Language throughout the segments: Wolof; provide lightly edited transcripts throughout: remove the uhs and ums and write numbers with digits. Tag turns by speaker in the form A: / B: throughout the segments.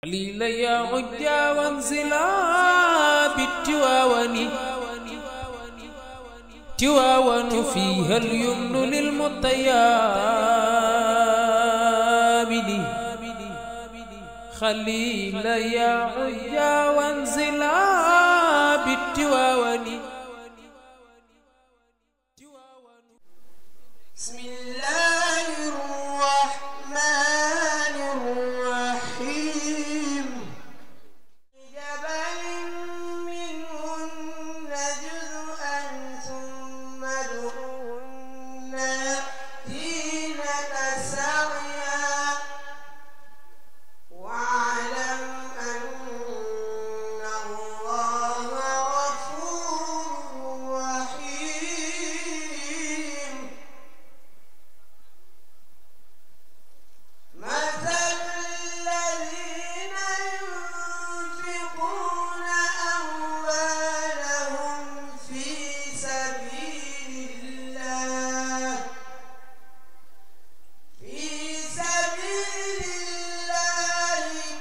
A: خليل يا عجا وانزلا بالتواون تواون فيها اليمن للمطيابد خليل يا عجا وانزلا بالتواون.
B: بسم الله الرحمن الرحيم. جبل منهن جزءا ثم ادعوهن يأتينك سعيا واعلم أن الله غفور رحيم. مثل الذين ينفقون أموالهم في سبيل الله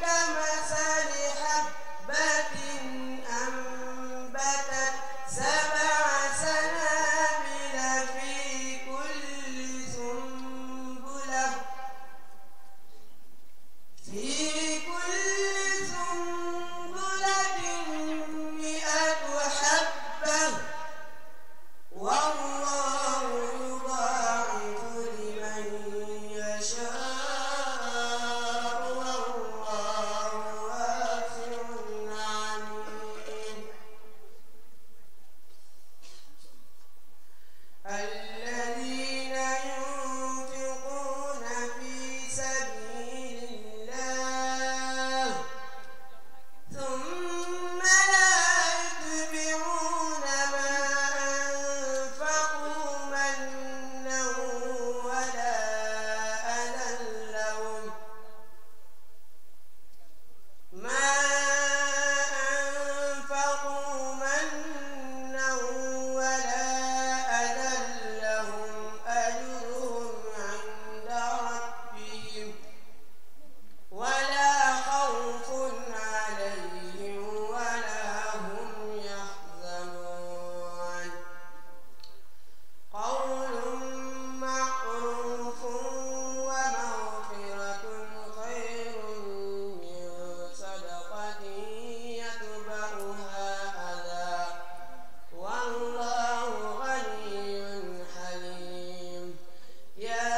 B: كمثل حبة أنبتت 7 سنابل في كل سنبلة مئة حبة والله يضاعف لمن يشاء والله واسع عليم. الذين ينفقون في سبيل الله ثم لا يتبعون ما أنفقوا منا ولا أذى لهم أجرهم عند ربهم ولا خوف عليهم ولا هم يحزنون. قول معروف ومغفرة خير من صدقة يتبعها أذى والله غني حليم. يا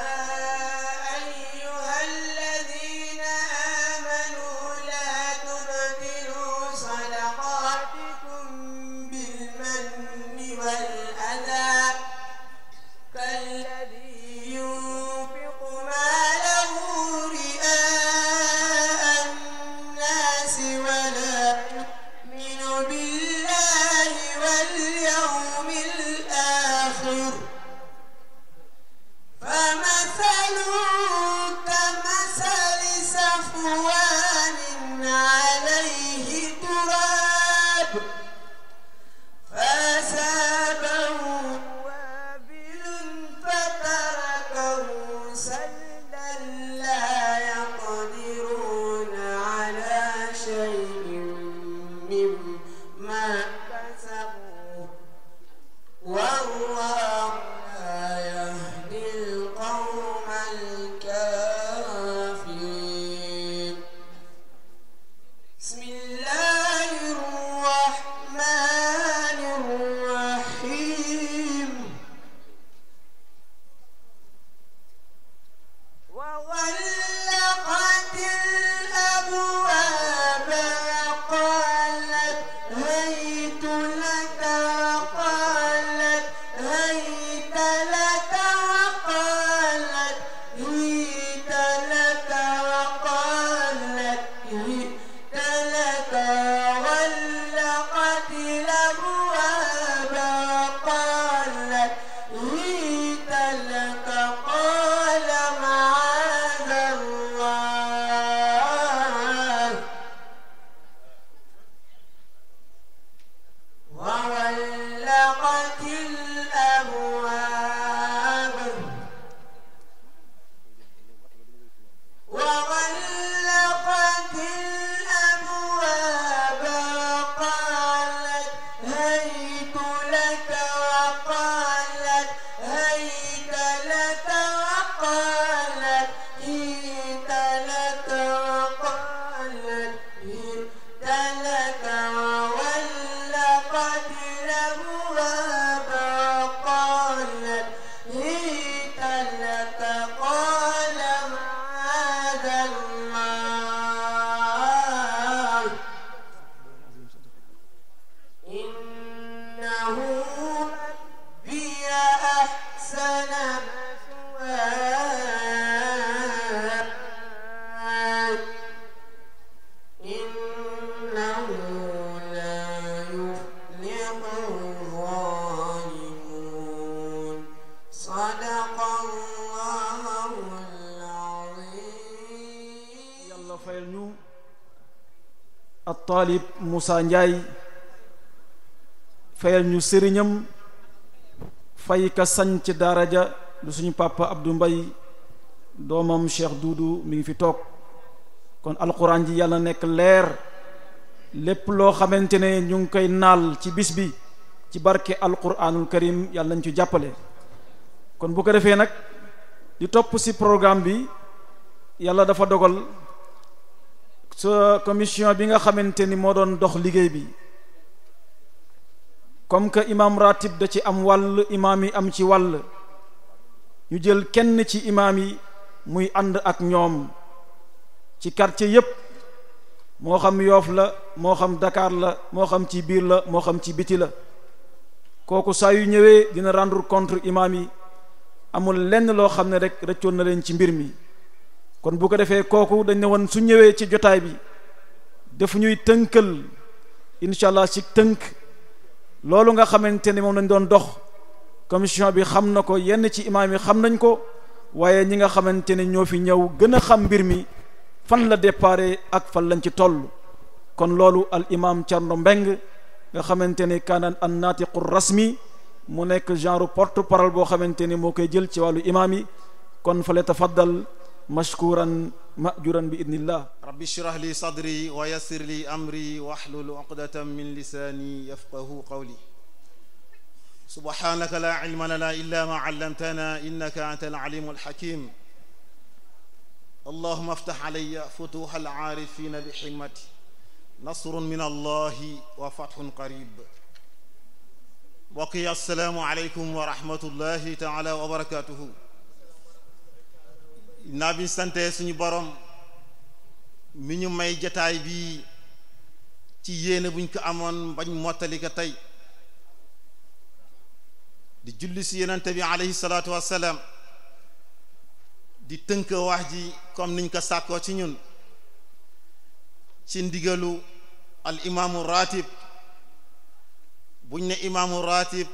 B: أيها الذين آمنوا لا تبطلوا صدقاتكم بالمن والأذى كالذي ينفق ماله رئاء الناس ولا يؤمن بالله واليوم الآخر فمثله كمثل صفوان عليه تراب فأصابه وابل فتركه سلدا لا يقدرون على شيء مما كسبوا والله لا يهدي القوم الكافرين. بسم الله الرحمن الرحيم. وغلقت الأبواب وقالت هيت لك وقالت هيت لك وقالت هيت لك وقالت هيت لك
C: at-Talib Moussa Ndiaye fayal ñu sëriñam fay ka sañ ci daraja du suñu papa Abdou Mbaye doomam Cheikh Doudou mi ngi fi toog kon alquran ji yàlla nekk leer lépp loo xamante ne ñu ngi koy naal ci bis bi ci barke alquranul karim yàlla nañ ci jàppale kon bu ko defee nag di topp ci programme bi yàlla dafa dogal sa commission bi nga xamante ni moo doon dox liggéey bi comme que imam ratib da ci am wàll imaam yi am ci wàll ñu jël kenn ci imaam yi muy ànd ak ñoom ci quartier yépp moo xam Yoff la moo xam Dakar la moo xam ci biir la moo xam ci biti la kooku saa yu ñëwee dina rendre compte imaam yi amul lenn loo xam ne rek rëccoon na leen ci mbir mi kon bu ko defee kooku dañ ne woon su ñëwee ci jotaay bi daf ñuy tënkal incha allah ci tënk loolu nga xamante ni moom lañ doon dox commission bi xam na ko yenn ci imaam yi xam nañ ko waaye ñi nga xamante ne ñoo fi ñëw gën a xam mbir mi fan la déparé ak fan lañ ci toll kon loolu al imam Thierno Mbeng nga xamante ni kaana an naatiqu rasmi mu nekk genre porte parole boo xamante ni moo koy jël ci wàllu imaam yi kon fa le tafaddal mashkuran majuran bi idnillah.
D: rabbi shrah li sadri wa yassir li amri wahlul uqdatan min lisani yafqahu qawli subhanaka la ilma lana illa ma allamtana innaka anta al-alimul hakim allahumma aftah alayya futuha al-arifina bi hikmati nasrun min allahi wa fathun qarib. mbokk yi assalaamu aleykum wa rahmatullahi taala wa barakatuhu. naa bi sante suñu borom mi ñu may jataay bi ci yéene buñ ko amoon bañ mottali ko tey di julli si yonente bi alayhi salaatu wassalaam di tënk wax ji comme niñ ko sàkkoo ci ñun ci ndigalu al imaamu ratib buñ ne imaamu ratib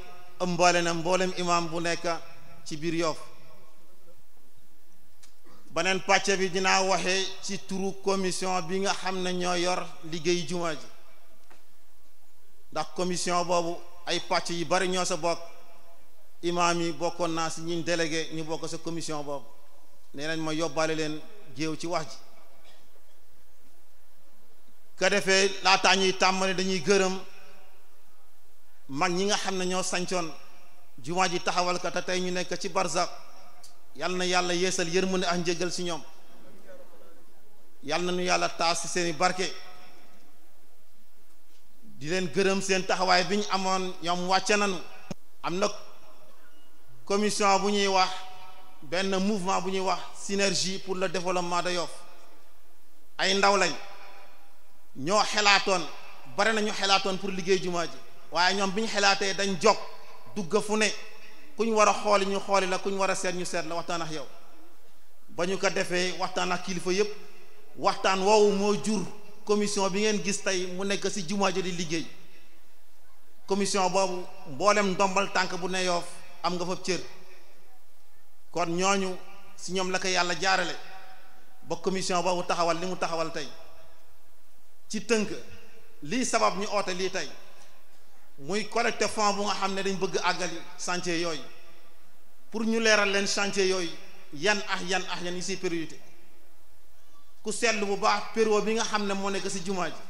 D: ëmbaale na mboolem imaam bu nekk ci biir Yoff. beneen pàcc bi dinaa waxee ci turu commission bi nga xam ne ñoo yor liggéey jumaa ji ndax commission boobu ay pàcc yu bari ñoo sa bokk imaam yi bokkoon naa si ñiñ délégué ñu bokk sa commission boobu nee nañ ma yóbbaale leen géew ci wax ji ka defee laataa ñuy tàmbali dañuy gërëm mag ñi nga xam ne ñoo sancoon jumaa ji taxawal ka te tey ñu nekk ci barzak yal na yàlla yeesal yërmande ak njëgal ci ñoom yal na nu yàlla taas ci seeni barke di leen gërëm seen taxawaay bi ñu amoon ñoom wàcce nañu. am na commission bu ñuy wax benn mouvement bu ñuy wax synergie pour le développement de Yoff ay ndaw lañ ñoo xelaatoon bare nañu xelaatoon pour liggéey jumaa ji waaye ñoom bi ñu xelaatee dañ jog dugg fu ne ku ñu war a xooli ñu xooli la ku ñu war a seet ñu seet la waxtaan ak yow ba ñu ko defee waxtaan ak kilifa yépp waxtaan woowu moo jur commission bi ngeen gis tey mu nekk ci jumaa ji di liggéey. commission boobu mboolem ndombal tànk bu ne Yoff am nga fa cër kon ñooñu ci ñoom la ko yàlla jaarale ba commission boobu taxawal li mu taxawal tey ci tënk lii sabab ñu oote lii tey muy collecte fonds bu nga xam ne dañ bëgg àggali chantier yooyu pour ñu leeral leen chantier yooyu yan yi ci priorité ku seetlu bu baax période bi nga xam ne moo nekk ci jumaa ji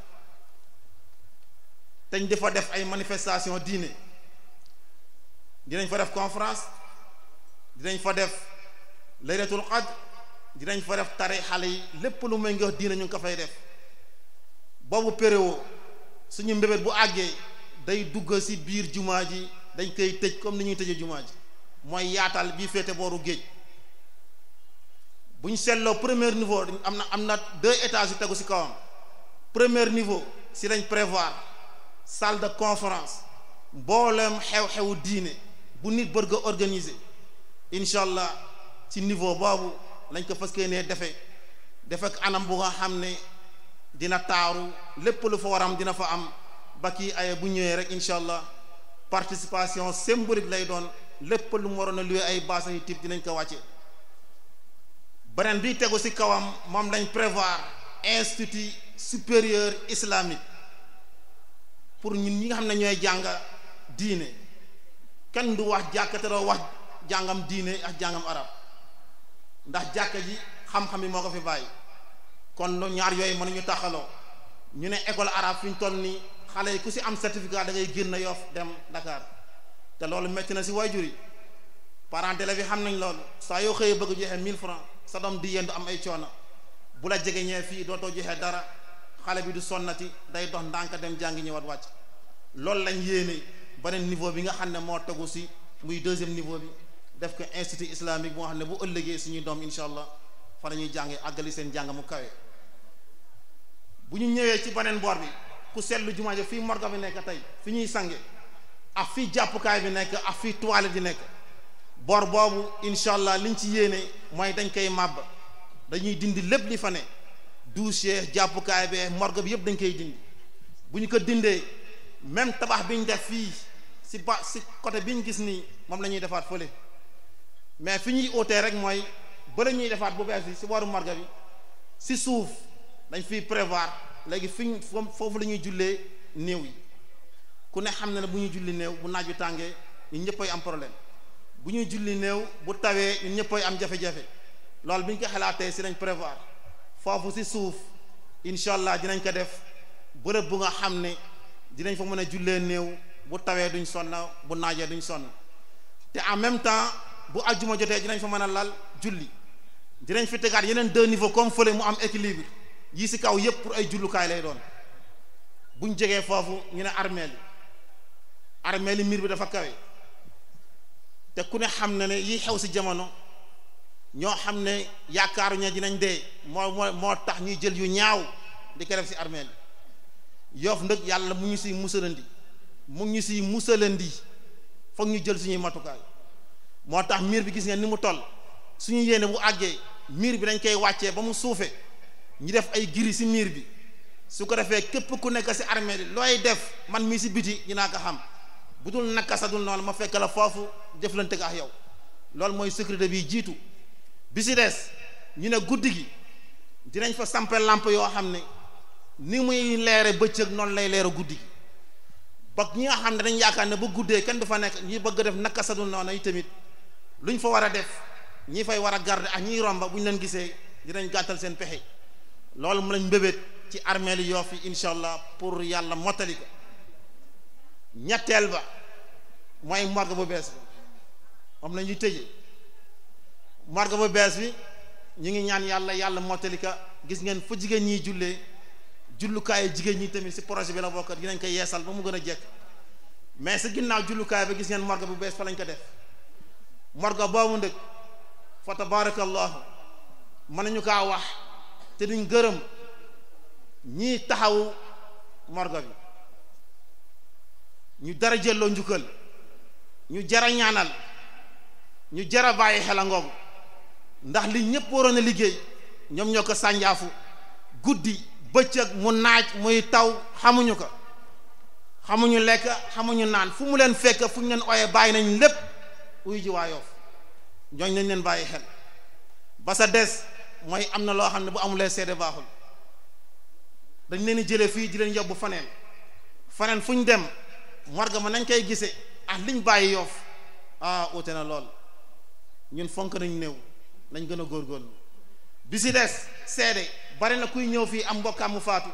D: dañ dafa def ay manifestation diine dinañ fa def conférence dinañ fa def laylatul qadr dinañ fa def tari xale yi lépp lu may nga diine ñu ngi ko fay def boobu période suñu mbébét bu àggee day dugg ci biir jumaa ji dañ koy tëj comme ni ñuy tëjee jumaa ji mooy yaatal bii féete booru géej bu ñu seetloo premier niveau am na 2 étages yu tegu ci kawam premier niveau ci lañ prévoir salle de conférence mboolem xew-xewu diine bu nit bëgg a organiser incha allah ci niveau boobu lañ ko fas yéenee defe ak anam bu nga xam ne dina taaru lépp lu fa waram dina fa am ba kii ay bu ñëwee rek incha allah participation symbolique lay doon lépp lu mu waroon a luwe ay basan yu type dinañ ko wàcce. beneen bi tegu ci kawam moom lañ prévoir institut supérieur islamique pour ñun ñi nga xam ne ñooy jàng diine kenn du wax jàkka te doo wax jàngam diine ak jàngam arab ndax jàkka ji xam-xam yi moo ko fi bàyyi kon ñaar yooyu mënuñu taxaloo ñu ne école arabe fi ñu toll nii xale yi ku si am certificat da ngay génn Yoff dem Dakar te loolu métti na si waajur yi parents d'élèves yi xam nañ loolu saa yoo xëyee bëgg joxe 1000 francs sa doom di yendu am ay coono bu la jege ñee fii dootoo joxe dara xale bi du sonnati day dox ndànk dem jàngi ñëwaat wàcc loolu lañ yéene beneen niveau bi nga xam ne moo tegu si muy deuxième niveau bi def ko institut islamique boo xam ne bu ëllëgee suñuy doom incha allah fa la ñuy jàngee àggali seen jàng mu kawe. bu ñu ñëwee ci beneen boor bi ku seetlu jumaa ja fii morgue bi nekk tey fi ñuy sange ak fii jàppukaay bi nekk ak fii toilette bi nekk boor boobu incha allah liñ ci yéene mooy dañ koy màbb dañuy dindi lépp li fa ne douche jàppukaay bi morgue bi yëpp dañ koy dindi bu ñu ko dindee même tabax bi ñu def fii si côté bi ñu gis nii moom la ñuy defaat fële mais fi ñuy ootee rek mooy ba la ñuy defaat bu bees bi si booru morgue bi si suuf dañ fiy prévoir léegi fiñ foofu la ñuy jullee néew yi ku ne xam na ne bu ñuy julli néew bu naaj wi tàngee ñun ñëppay am problème bu ñuy julli néew bu tawee ñun ñëppay am jafe-jafe loolu bi ñu ko xalaatee si lañ prévoir foofu si suuf incha allah dinañ ko def bërëb bu nga xam ne dinañ fa mën a jullee néew bu tawee duñ sonn bu naajee duñ sonn te en même temps bu ajjuma jotee dinañ fa mën a lal julli dinañ fi tegaat yeneen 2 niveaux comme fële mu am équilibre yii si kaw yépp pour ay jullukaay lay doon buñ jegee foofu ñu ne armeel yi miir bi dafa kawe te ku ne xam na ne yi xew si jamono ñoo xam ne yaakaaru ña dinañ dee moo tax ñuy jël yu ñaaw di ko def si armeel yi Yoff ndëg yàlla mu ñu siy musalandi foog ñu jël suñuy matukaay moo tax miir bi gis nga ni mu toll suñu yéene bu àggee miir bi dañ koy wàccee ba mu suufe ñu def ay giri si miir bi su ko defee képp ku nekk si armée li looy def man mii si biti dinaa ko xam bu dul naka sa dul noonu ma fekk la foofu jëflante ak yow loolu mooy sécurité bi jiitu bi si des ñu ne guddi gi dinañ fa sampe lampe yoo xam ne ni muy leere bëccëg noonu lay leere guddi gi ba ñi nga xam ne dañ yaakaar ne ba guddee kenn du fa nekk ñi bëgg def naka sa dul noonu yi tamit luñ fa war a def ñi fay war a garder ak ñiy romba bu ñu leen gisee dinañ gàttal seen pexe loolu mu lañ mbébét ci armée li Yoff yi incha allah pour yàlla mottali ko ñetteel ba mooy morgue bu bees bi moom la ñuy tëjee morgue bu bees bi ñu ngi ñaan yàlla mottali ko gis ngeen fu jigéen ñiy jullee jullukaayu jigéen ñi tamit si projet bi la bokk dinañ ko yeesal ba mu gën a jekk mais si ginnaaw jullukaay ba gis ngeen morgue bu bees fa lañ ko def morgue boobu ndëg fa tabarakallahu mën nañu kaa wax te duñ gërëm ñii taxawu morgue bi ñu dara jëlloo njukkal ñu jara ñaanal ñu jara bàyyi xela ngoogu ndax li ñëpp waroon a liggéey ñoom ñoo ko sànjaafu guddi bëccëg mu naaj muy taw xamuñu ko xamuñu lekk xamuñu naan fu mu leen fekk fu ñu leen ooyee bàyyi nañ lépp uy ji waa Yoff ñooñ nañ leen bàyyi xel ba sa des mooy am na loo xam ne bu amulee seede baaxul dañ leen di jëlee fii di leen yóbbu faneen fu ñu dem morgue ma nañ koy gisee ak liñ bàyyi Yoff ute na lool ñun fonk nañ néew nañ gën a góorgóorlu bi si des seede bari na kuy ñëw fii am mbokkaam mu faatu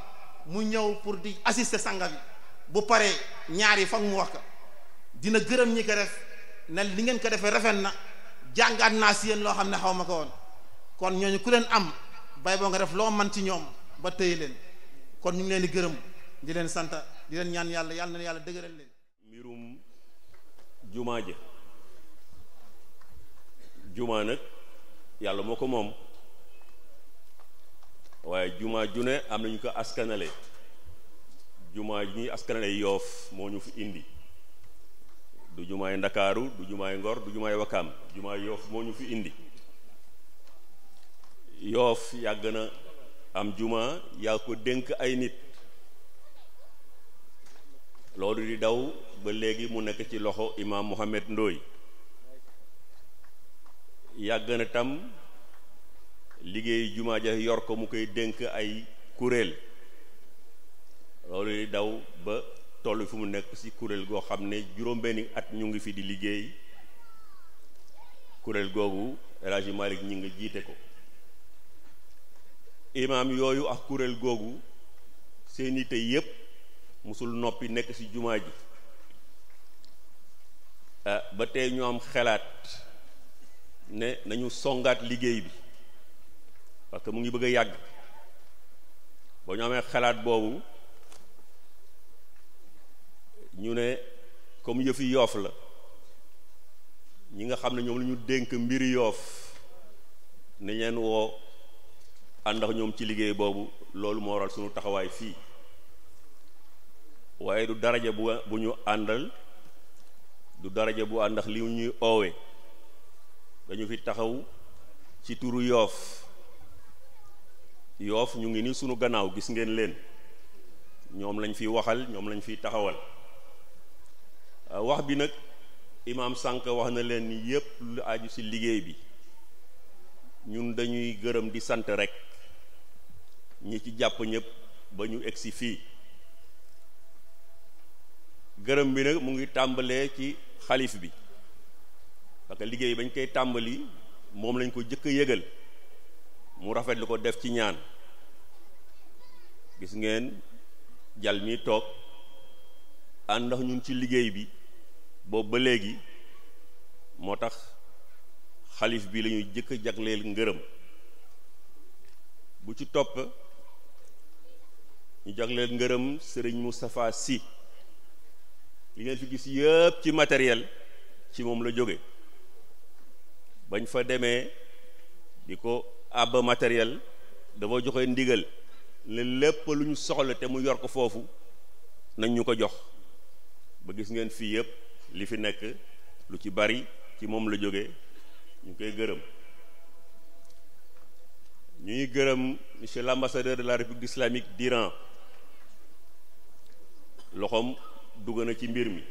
D: mu ñëw pour di assister sanga bi bu paree ñaar yi foog mu wax ko dina gërëm ñi ko def ne li ngeen ko defee rafet na jàngaat naa si yéen loo xam ne xaw ma ko woon kon ñooñu ku leen am bay boo nga def loo man ci ñoom ba tëye leen kon ñu ngi leen di gërëm di leen sant di leen ñaan yàlla na yàlla dëgëral leen.
E: mbirum jumaa ja jumaa nag yàlla moo ko moom waaye jumaa ju ne am nañu ko askanale jumaa ji ñuy askanale Yoff moo ñu fi indi du jumaay Ndakaaru du jumaay Ngor du jumaay Wakaam jumaay Yoff moo ñu fi indi Yoff yàgg na am jumaa yaa ko dénk ay nit loolu di daw ba léegi mu nekk ci loxo imaam Mohamed Ndoye yàgg na tam liggéey jumaa ja yor ko mu koy dénk ay kuréel yi daw ba toll fu mu nekk ci kuréel goo xam ne juróom-benni at ñu ngi fi di liggéey. kuréel googu El Hadji Malick ñi nga jiite ko. imaam yooyu ak kuréel googu seeni tey yépp musul noppi nekk ci jumaa ji ba tey ñu am xalaat ne nañu songaat liggéey bi parce que mu ngi bëgg a yàgg. ba ñu amee xalaat boobu ñu ne comme yëfi Yoff la ñi nga xam ne ñoom la ñu dénk mbiri Yoff ne leen woo ànd ak ñoom ci liggéey boobu. loolu moo waral sunu taxawaay fii waaye du daraja bu ñu àndal du daraja bu ànd ak li ñuy oowe dañu fi taxaw ci turu Yoff Yoff ñu ngi ni sunu gannaaw gis ngeen leen ñoom lañ fi waxal ñoom lañ fi taxawal wax bi nag imaam sànk wax na leen ni yépp lu aju ci liggéey bi ñun dañuy gërëm di sant rek ñi ci jàpp ñépp ba ñu egsi fii gërëm bi nag mu ngi tàmbalee ci xalif bi parce que liggéey bañ koy tàmbali moom lañ ko jëkk a yëgal mu rafetlu ko def ci ñaan gis ngeen jal mi toog ànd ak ñun ci liggéey bi boobu ba léegi moo tax xalif bi lañuy jëkk a jagleel ngërëm bu ci topp ñu jagleel ngërëm Serigne Moustapha Sy li ngeen fi gis yëpp ci matériel ci moom la jóge bañ fa demee di ko àbb matériel dafa joxe ndigal ne lépp lu ñu soxla te mu yor ko foofu nañ ñu ko jox ba gis ngeen fii yëpp li fi nekk lu ci bari ci moom la jóge ñu koy gërëm. ñuy gërëm monsieur l'ambassadeur de la République islamique d'Iran loxoom dugg na ci mbir mi.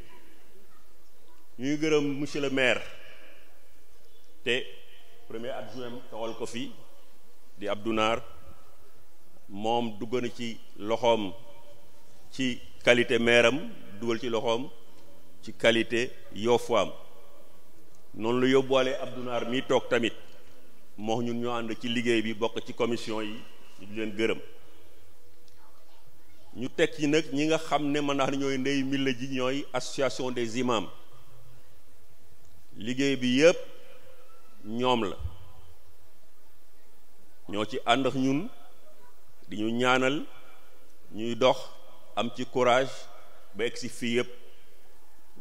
E: ñuy gërëm monsieur le maire te premier adjoint tawal ko fi di Abdou Nar moom dugg na ci loxoom ci qualité maire am dugal ci loxoom ci qualité Yoffaam noonu la yóbbuwaale Abdou Nar mi toog tamit moo ñun ñoo ànd ci liggéey bi bokk ci commission yi ñu di leen gërëm. ñu teg ci nag ñi nga xam ne mën naa ñooy ndey milla ji ñooy association des imams liggéey bi yépp ñoom la ñoo ci ànd ak ñun di ñu ñaanal ñuy dox am ci courage ba egsi fii yépp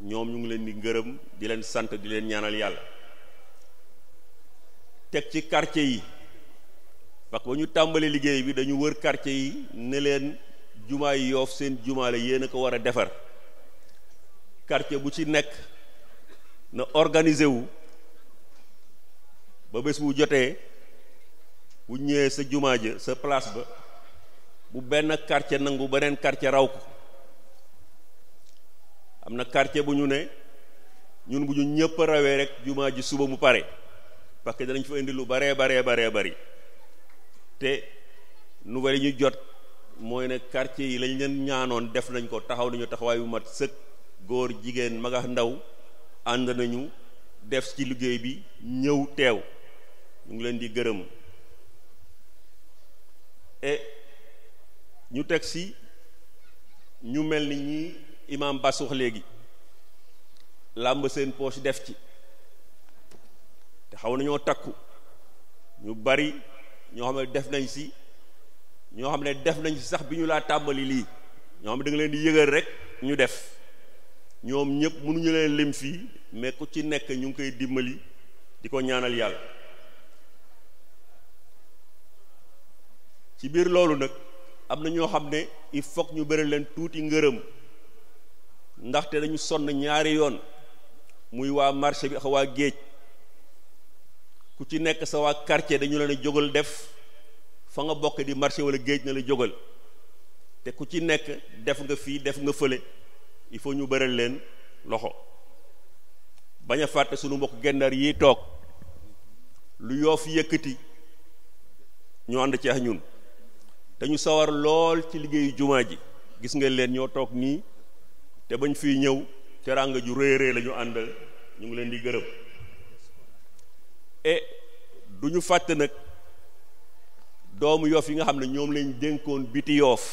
E: ñoom ñu ngi leen di gërëm di leen sant di leen ñaanal yàlla. teg ci quartier yi parce que ba ñu tàmbali liggéey bi dañu wër quartier yi ne leen jumaa yi Yoff seen jumaa la yéen a ko war a defar quartier bu ci nekk na organiser wu ba bés bu jotee bu ñëwee sa jumaa ja sa place ba bu benn quartier nangu beneen quartier raw ko. am na quartier bu ñu ne ñun bu ñu ñëpp rawee rek jumaa ji suba mu pare parce que danañ fa indi lu baree bari te nouvelle yi ñu jot mooy ne quartier yi lañ leen ñaanoon def nañ ko taxaw nañu taxawaay bu mat sëkk góor jigéen mag ak ndaw ànd nañu def ci liggéey bi ñëw teew ñu ngi leen di gërëm. et ñu teg si ñu mel ni ñi imam Bass wax léegi làmb seen poche def ci te xaw nañoo takku ñu bari ñoo xam ne def nañ si ñoo xam ne def nañ si sax bi ñu laa tàmbali lii ñoo xam ne da nga leen di yëgal rek ñu def ñoom ñëpp mënuñu leen lim fii mais ku ci nekk ñu ngi koy dimbali di ko ñaanal yàlla. ci biir loolu nag am na ñoo xam ne il faut ñu bëri leen tuuti ngërëm ndaxte dañu sonn ñaari yoon muy waa marché bi ak waa géej ku ci nekk sa waa quartier dañu leen a jógal def fa nga bokk di marché wala géej na la jógal te ku ci nekk def nga fii def nga fële il faut ñu bëral leen loxo bañ a fàtte sunu mbokk gendar yi toog lu Yoff yëkkati ñu ànd ci ak ñun te ñu sawar lool ci liggéeyu jumaa ji gis ngeen leen ñoo toog nii te bañ fiy ñëw teraanga ju rëy rëy la ñu àndal ñu ngi leen di gërëm et du ñu fàtte nag doomu Yoff yi nga xam ne ñoom lañ dénkoon biti Yoff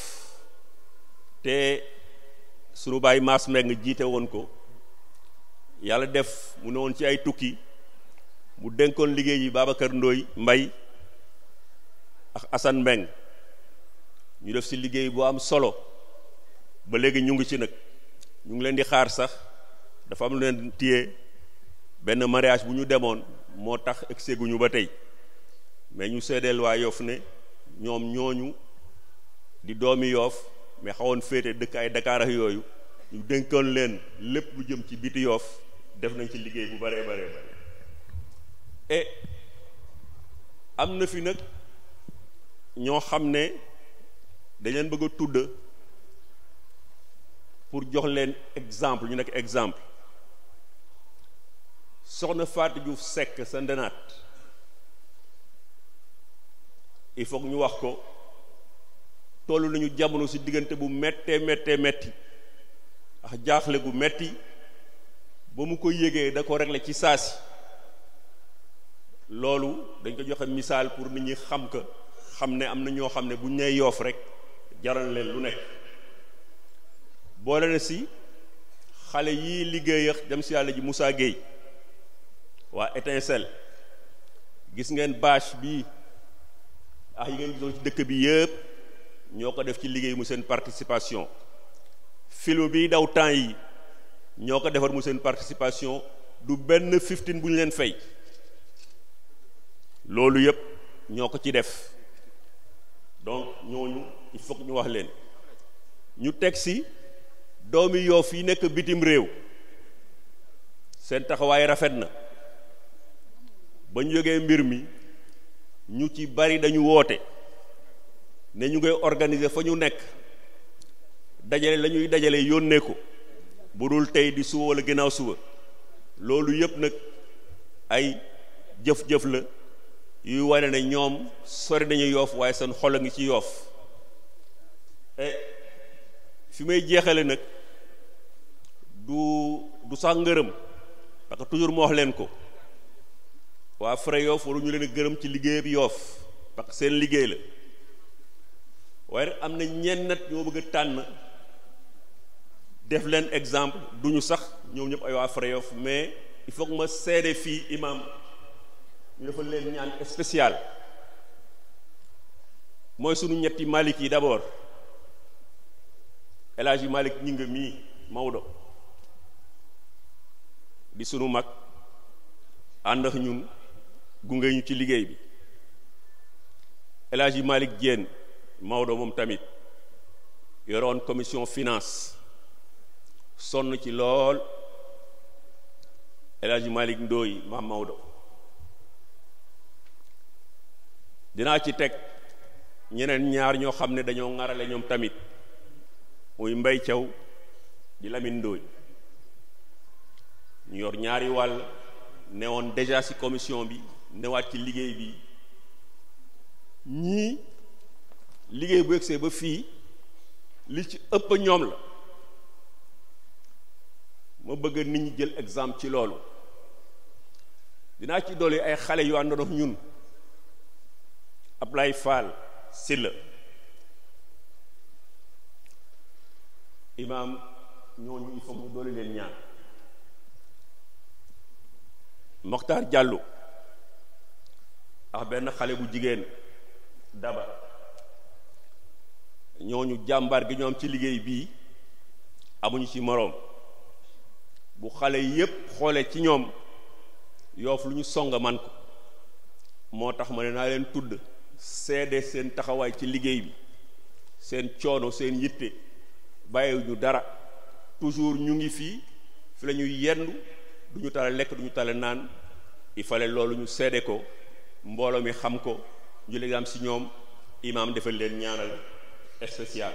E: te sunu baay Mass Mbengue jiite woon ko yàlla def mu ne woon ci ay tukki mu dénkoon liggéey yi Babacar Ndoye Mbaye ak Assane Mbengue ñu def ci liggéey bu am solo ba léegi ñu ngi ci nag ñu ngi leen di xaar sax dafa am lu leen téye benn mariage bu ñu demoon moo tax egsi guñu ba tey mais ñu seedeel waa Yoff ne ñoom ñooñu di doomi Yoff mais xawoon féete dëkk ay Dakar ak yooyu ñu dénkoon leen lépp lu jëm ci biti Yoff def nañ ci liggéey bu bare bare bare et am na fi nag ñoo xam ne dañ leen bëgg a tudd pour jox leen exemple ñu nekk exemple soxna Fatou Diouf Seck sa ndenaat il faut que ñu wax ko tollu nañu jamono ci diggante bu méttee metti ak jaaxle gu metti ba mu ko yégee da ko régler ci saasi loolu dañ ko joxe misaal pour nit ñi xam ko xam ne am na ñoo xam ne bu ñu nee Yoff rek jaral leen lu nekk boole na ci xale yii liggéey ak dem ci yàlla ji Moussa Gueye waa Étincelle gis ngeen bâche bi yi ngeen gisoon ci dëkk bi yëpp ñoo ko def ci liggéey mu seen participation film bi daw temps yi ñoo ko defar mu seen participation du benn 15 bu ñu leen fay loolu yëpp ñoo ko ci def donc ñooñu il faut que ñu wax leen ñu teg ci doomi Yoff yi nekk bitim réew seen taxawaay rafet na ba ñu jógee mbir mi ñu ci bari dañu woote ne ñu ngay organiser fa ñu nekk dajale la ñuy dajale yónnee ko bu dul tey di suba wala ginnaaw suba loolu yëpp nag ay jëf-jëf la yuy wane ne ñoom sori nañu Yoff waaye seen xol a ngi ci Yoff fi may jeexale nag du sax ngërëm parce que toujours moo wax leen ko waa Fra Yoff waru ñu leen gërëm ci liggéey bi Yoff parce que seen liggéey la waaye am na ñenn nat ñoo bëgg a tànn def leen exemple duñu sax ñoom ñëpp ay waa Fra Yoff mais il faut que ma seede fii imam ñu defal leen ñaan spécial mooy sunu ñetti Malick yi d'abord El Hadji Malick ñi nga mii Maodo di sunu mag ànd ak ñun gunge ñu ci liggéey bi El Hadji Malick Diène Maodo moom tamit yoroon commission finance sonn ci lool El Hadji Malick Ndoye maam Maodo dinaa ci teg ñeneen ñaar ñoo xam ne dañoo ŋarale ñoom tamit muy Mbay Thiaw di Lamine Ndoye ñu yor ñaari wàll newoon déjà ci commission bi newaat ci liggéey bi ñii liggéey bu egsee ba fii li ci ëpp ñoom la ma bëgg nit ñi jël exemple ci loolu dinaa ci dolli ay xale yu àndoon ak ñun Ablaye Fall Silla imaam ñooñu il faut mu dolli leen ñaan Mokhtar Diallo ak benn xale bu jigéen Daba ñooñu jàmbaar gi ñoom ci liggéey bii amuñu ci moroom bu xale yépp xoolee ci ñoom Yoff lu ñu songa man ko moo tax ma ne naa leen tudd seede seen taxawaay ci liggéey bi seen coono seen yitte bàyyiwuñu dara toujours ñu ngi fii fi la ñuy yendu duñu tale lekk duñu tale naan il fallait loolu ñu seede ko mbooloo mi xam ko ñu léegi am ci ñoom imaam defal leen ñaanal spécial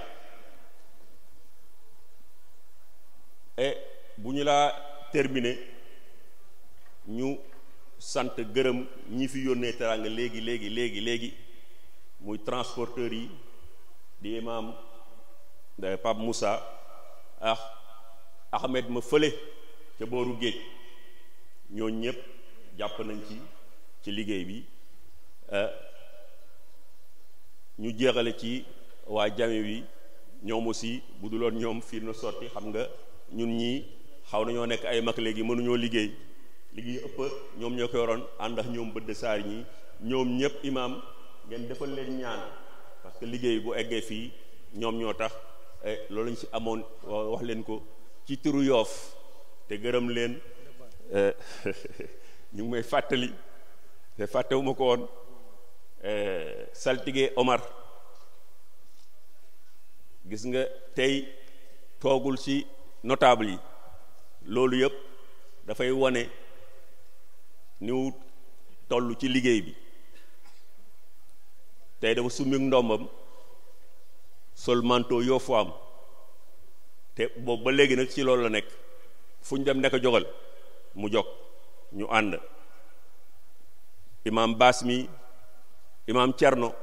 E: et bu ñu laa terminé ñu sant gërëm ñi fi yónnee teraanga léegi muy transporteurs yi di imaam Pape Moussa ak Ahmed ma fële ca booru géej ñoo ñëpp jàpp nañ ci liggéey bi ñu jeexale ci waa jami bi ñoom aussi bu duloon ñoom fii na sotti xam nga ñun ñii xaw nañoo nekk ay mag léegi mënuñoo liggéey ëpp ñoom ñoo ko yoroon ànd ak ñoom bëdd saar ñi ñoom ñëpp imaam ngeen defal leen ñaan parce que liggéey bu eggee fii ñoom ñoo tax loolu lañ ci amoon wax leen ko ci turu Yoof te gërëm leen ñu ngi may fàttali te fàttewuma ko woon saltige Omar gis nga tey toogul ci notable yi loolu yëpp dafay wane niw toll ci liggéey bi tey dafa summi ndombam sol manteau Yoff am te boobu ba léegi nag ci loolu la nekk fu ñu dem nekk jogal mu jog ñu ànd imaam Baas mi imaam Cerno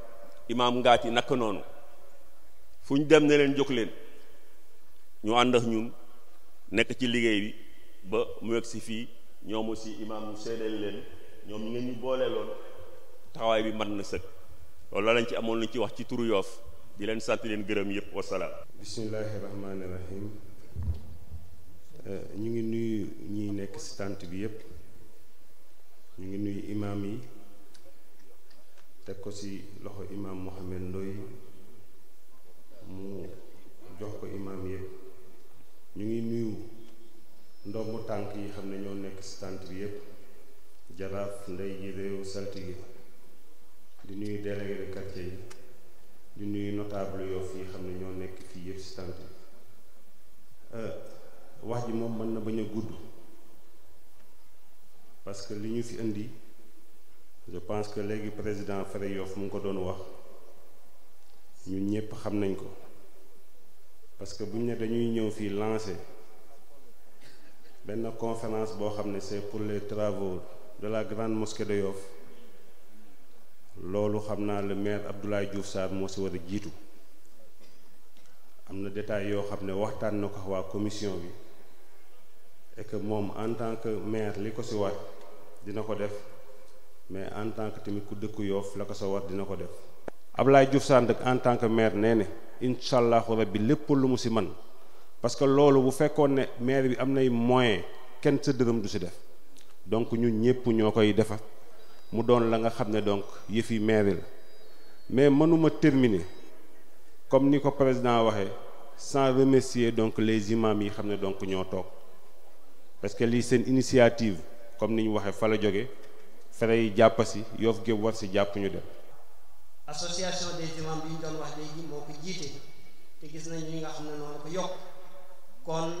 E: imaam Ngaati naka noonu fu ñu dem ne leen jóg leen ñu ànd ak ñun nekk ci liggéey bi ba mu yegg si fii ñoom aussi imaam ñu seedeel leen ñoom ñu ngeen ñu booleeloon taxawaay bi mat na sëkk loolu la lañ ci amoon lañ ci wax ci turu Yoof di leen sant leen gërëm yëpp wasalaam.
F: bismillaahi rahmaani rahim ñu ngi nuyu ñi nekk ci tànt bi yëpp ñu ngi nuyu imaam yi teg ko ci loxo imaam Mohamed Ndoy mu jox ko imaam yëpp ñu ngi nuyu ndombu tànk yi xam ne ñoo nekk ci tànt bi yëpp jaraaf ndey ji réew saltige di nuyu délégué de quartier yi di nuyu notable Yoff yi xam ne ñoo nekk fii yëpp ci tànt bi wax ji moom mën na bañ a gudd parce que li ñu fi indi je pense que léegi président Fere Yoff mu ngi ko doon wax ñun ñëpp xam nañ ko parce que bu ñu ne dañuy ñëw fii lancer benn conférence boo xam ne c'est pour les travaux de la grande mosquée de Yoff loolu xam naa le maire Abdoulaye Diouf Sarr moo ci war a jiitu am na détails yoo xam ne waxtaan na ko waa commission bi et que moom en tant que maire li ko ci war dina ko def mais en tant que tamit ku dëkku Yoff la ko sa war dina ko def Abdoulaye Diouf Sarr nag en tant que maire nee ne incha allahu rabbi lépp lu mu ci man parce que loolu bu fekkoon ne maire bi am nay moyen kenn sa dërëm du ci def donc ñun ñëpp ñoo koy defar mu doon la nga xam ne donc yëfi maire la mais mënuma terminer comme ni ko président waxee sans remercier donc les imams yi xam ne donc ñoo toog parce que lii seen initiative comme ni ñu waxee fa la jóge fere yi jàpp si Yoff gépp war si jàpp ñu dem.
G: association des imams bi ñu doon wax léegi moo ko jiite te gis nañ ñi nga xam ne noonu ko yokk kon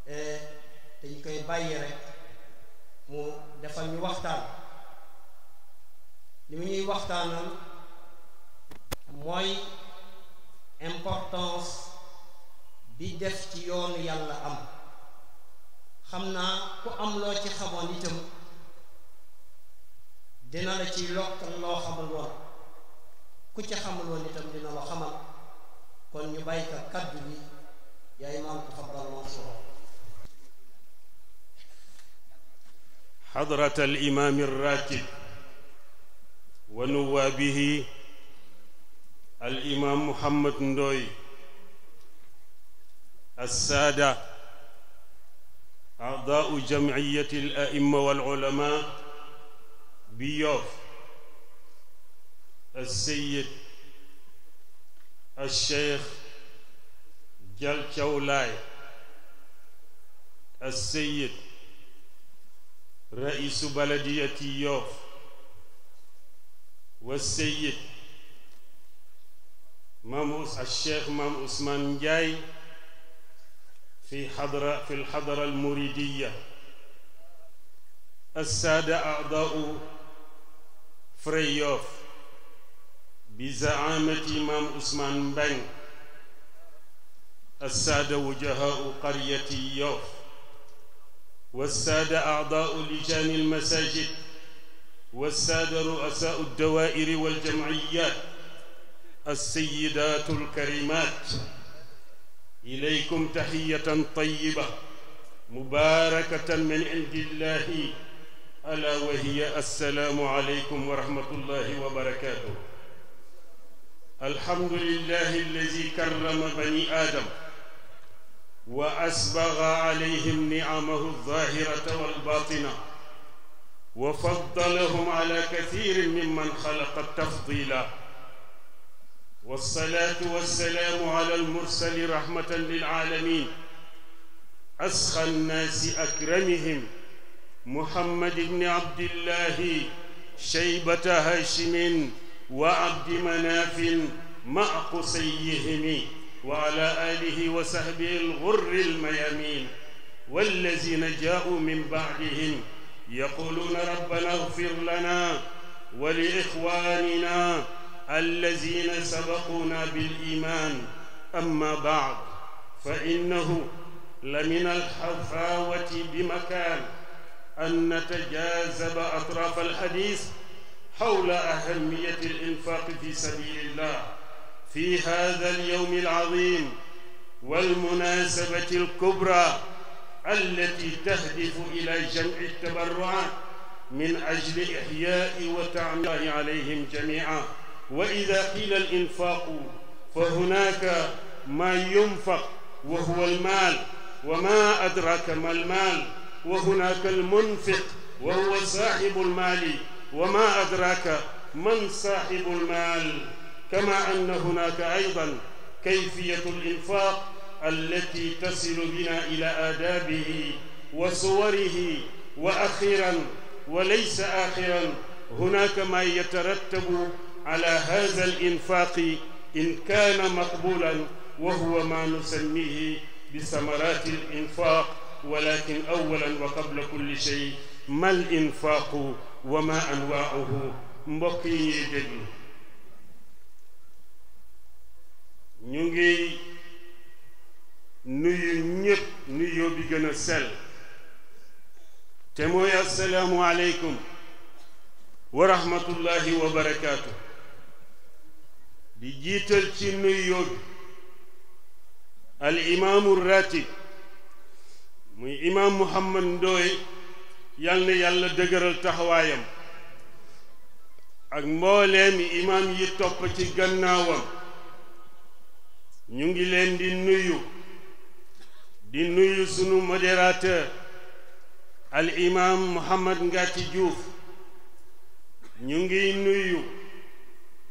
G: dañ koy bàyyi rek mu defal ñu waxtaan li mu ñuy waxtaanal mooy importance bi def ci yoonu yàlla am xam naa ku am loo ci xamoon itam dina la ci lokk loo xamul woon ku ci xamul woon itam dina la xamal kon ñu bàyyi ko kaddu bi yaa imaam tafaddal mansuura
F: حضرة الإمام الراتب ونوابه الإمام محمد ندوي السادة أعضاء جمعية الأئمة والعلماء بيوف السيد الشيخ جل شولاي السيد رئيس بلدية يوف والسيد الشيخ مام عثمان جاي في الحضرة المريدية السادة أعضاء فري يوف بزعامة إمام عثمان بن السادة وجهاء قرية يوف والسادة أعضاء لجان المساجد والسادة رؤساء الدوائر والجمعيات السيدات الكريمات
H: إليكم تحية طيبة مباركة من عند الله ألا وهي السلام عليكم ورحمة الله وبركاته. الحمد لله الذي كرم بني آدم وأسبغ عليهم نعمه الظاهرة والباطنة وفضلهم على كثير ممن خلق تفضيلا، والصلاة والسلام على المرسل رحمة للعالمين أسخى الناس أكرمهم محمد بن عبد الله شيبة هاشم وعبد مناف مع قصيهم وعلى آله وصحبه الغر الميامين والذين جاءوا من بعدهم يقولون ربنا اغفر لنا ولإخواننا الذين سبقونا بالإيمان. أما بعد، فإنه لمن الحفاوة بمكان أن نتجاذب أطراف الحديث حول أهمية الإنفاق في سبيل الله في هذا اليوم العظيم والمناسبة الكبرى التي تهدف إلى جمع التبرعات من أجل إحياء وتعمير عليهم جميعا. وإذا قيل الإنفاق فهناك ما ينفق وهو المال، وما أدراك ما المال، وهناك المنفق وهو صاحب المال، وما أدراك من صاحب المال. كما أن هناك أيضا كيفية الإنفاق التي تصل بنا إلى آدابه وصوره. وأخيرا وليس آخرا، هناك ما يترتب على هذا الإنفاق إن كان مقبولا، وهو ما نسميه بثمرات الإنفاق. ولكن أولا وقبل كل شيء، ما الإنفاق وما أنواعه؟ mbokk yi ñuy déglu, ñu ngi nuyu ñépp nuyoo bi gën a sell te mooy assalaamu aleykum wa rahmatullahi wa barakaatu. di jiital ci nuyoo bi al imaamu ratib muy imaam Muhammad Ndooy, yal na yàlla dëgëral taxawaayam, ak mbooleem imaam yi topp ci gannaawam. ñu ngi leen di nuyu sunu modérateur al imam Muhammad Ngati Diouf. ñu ngi nuyu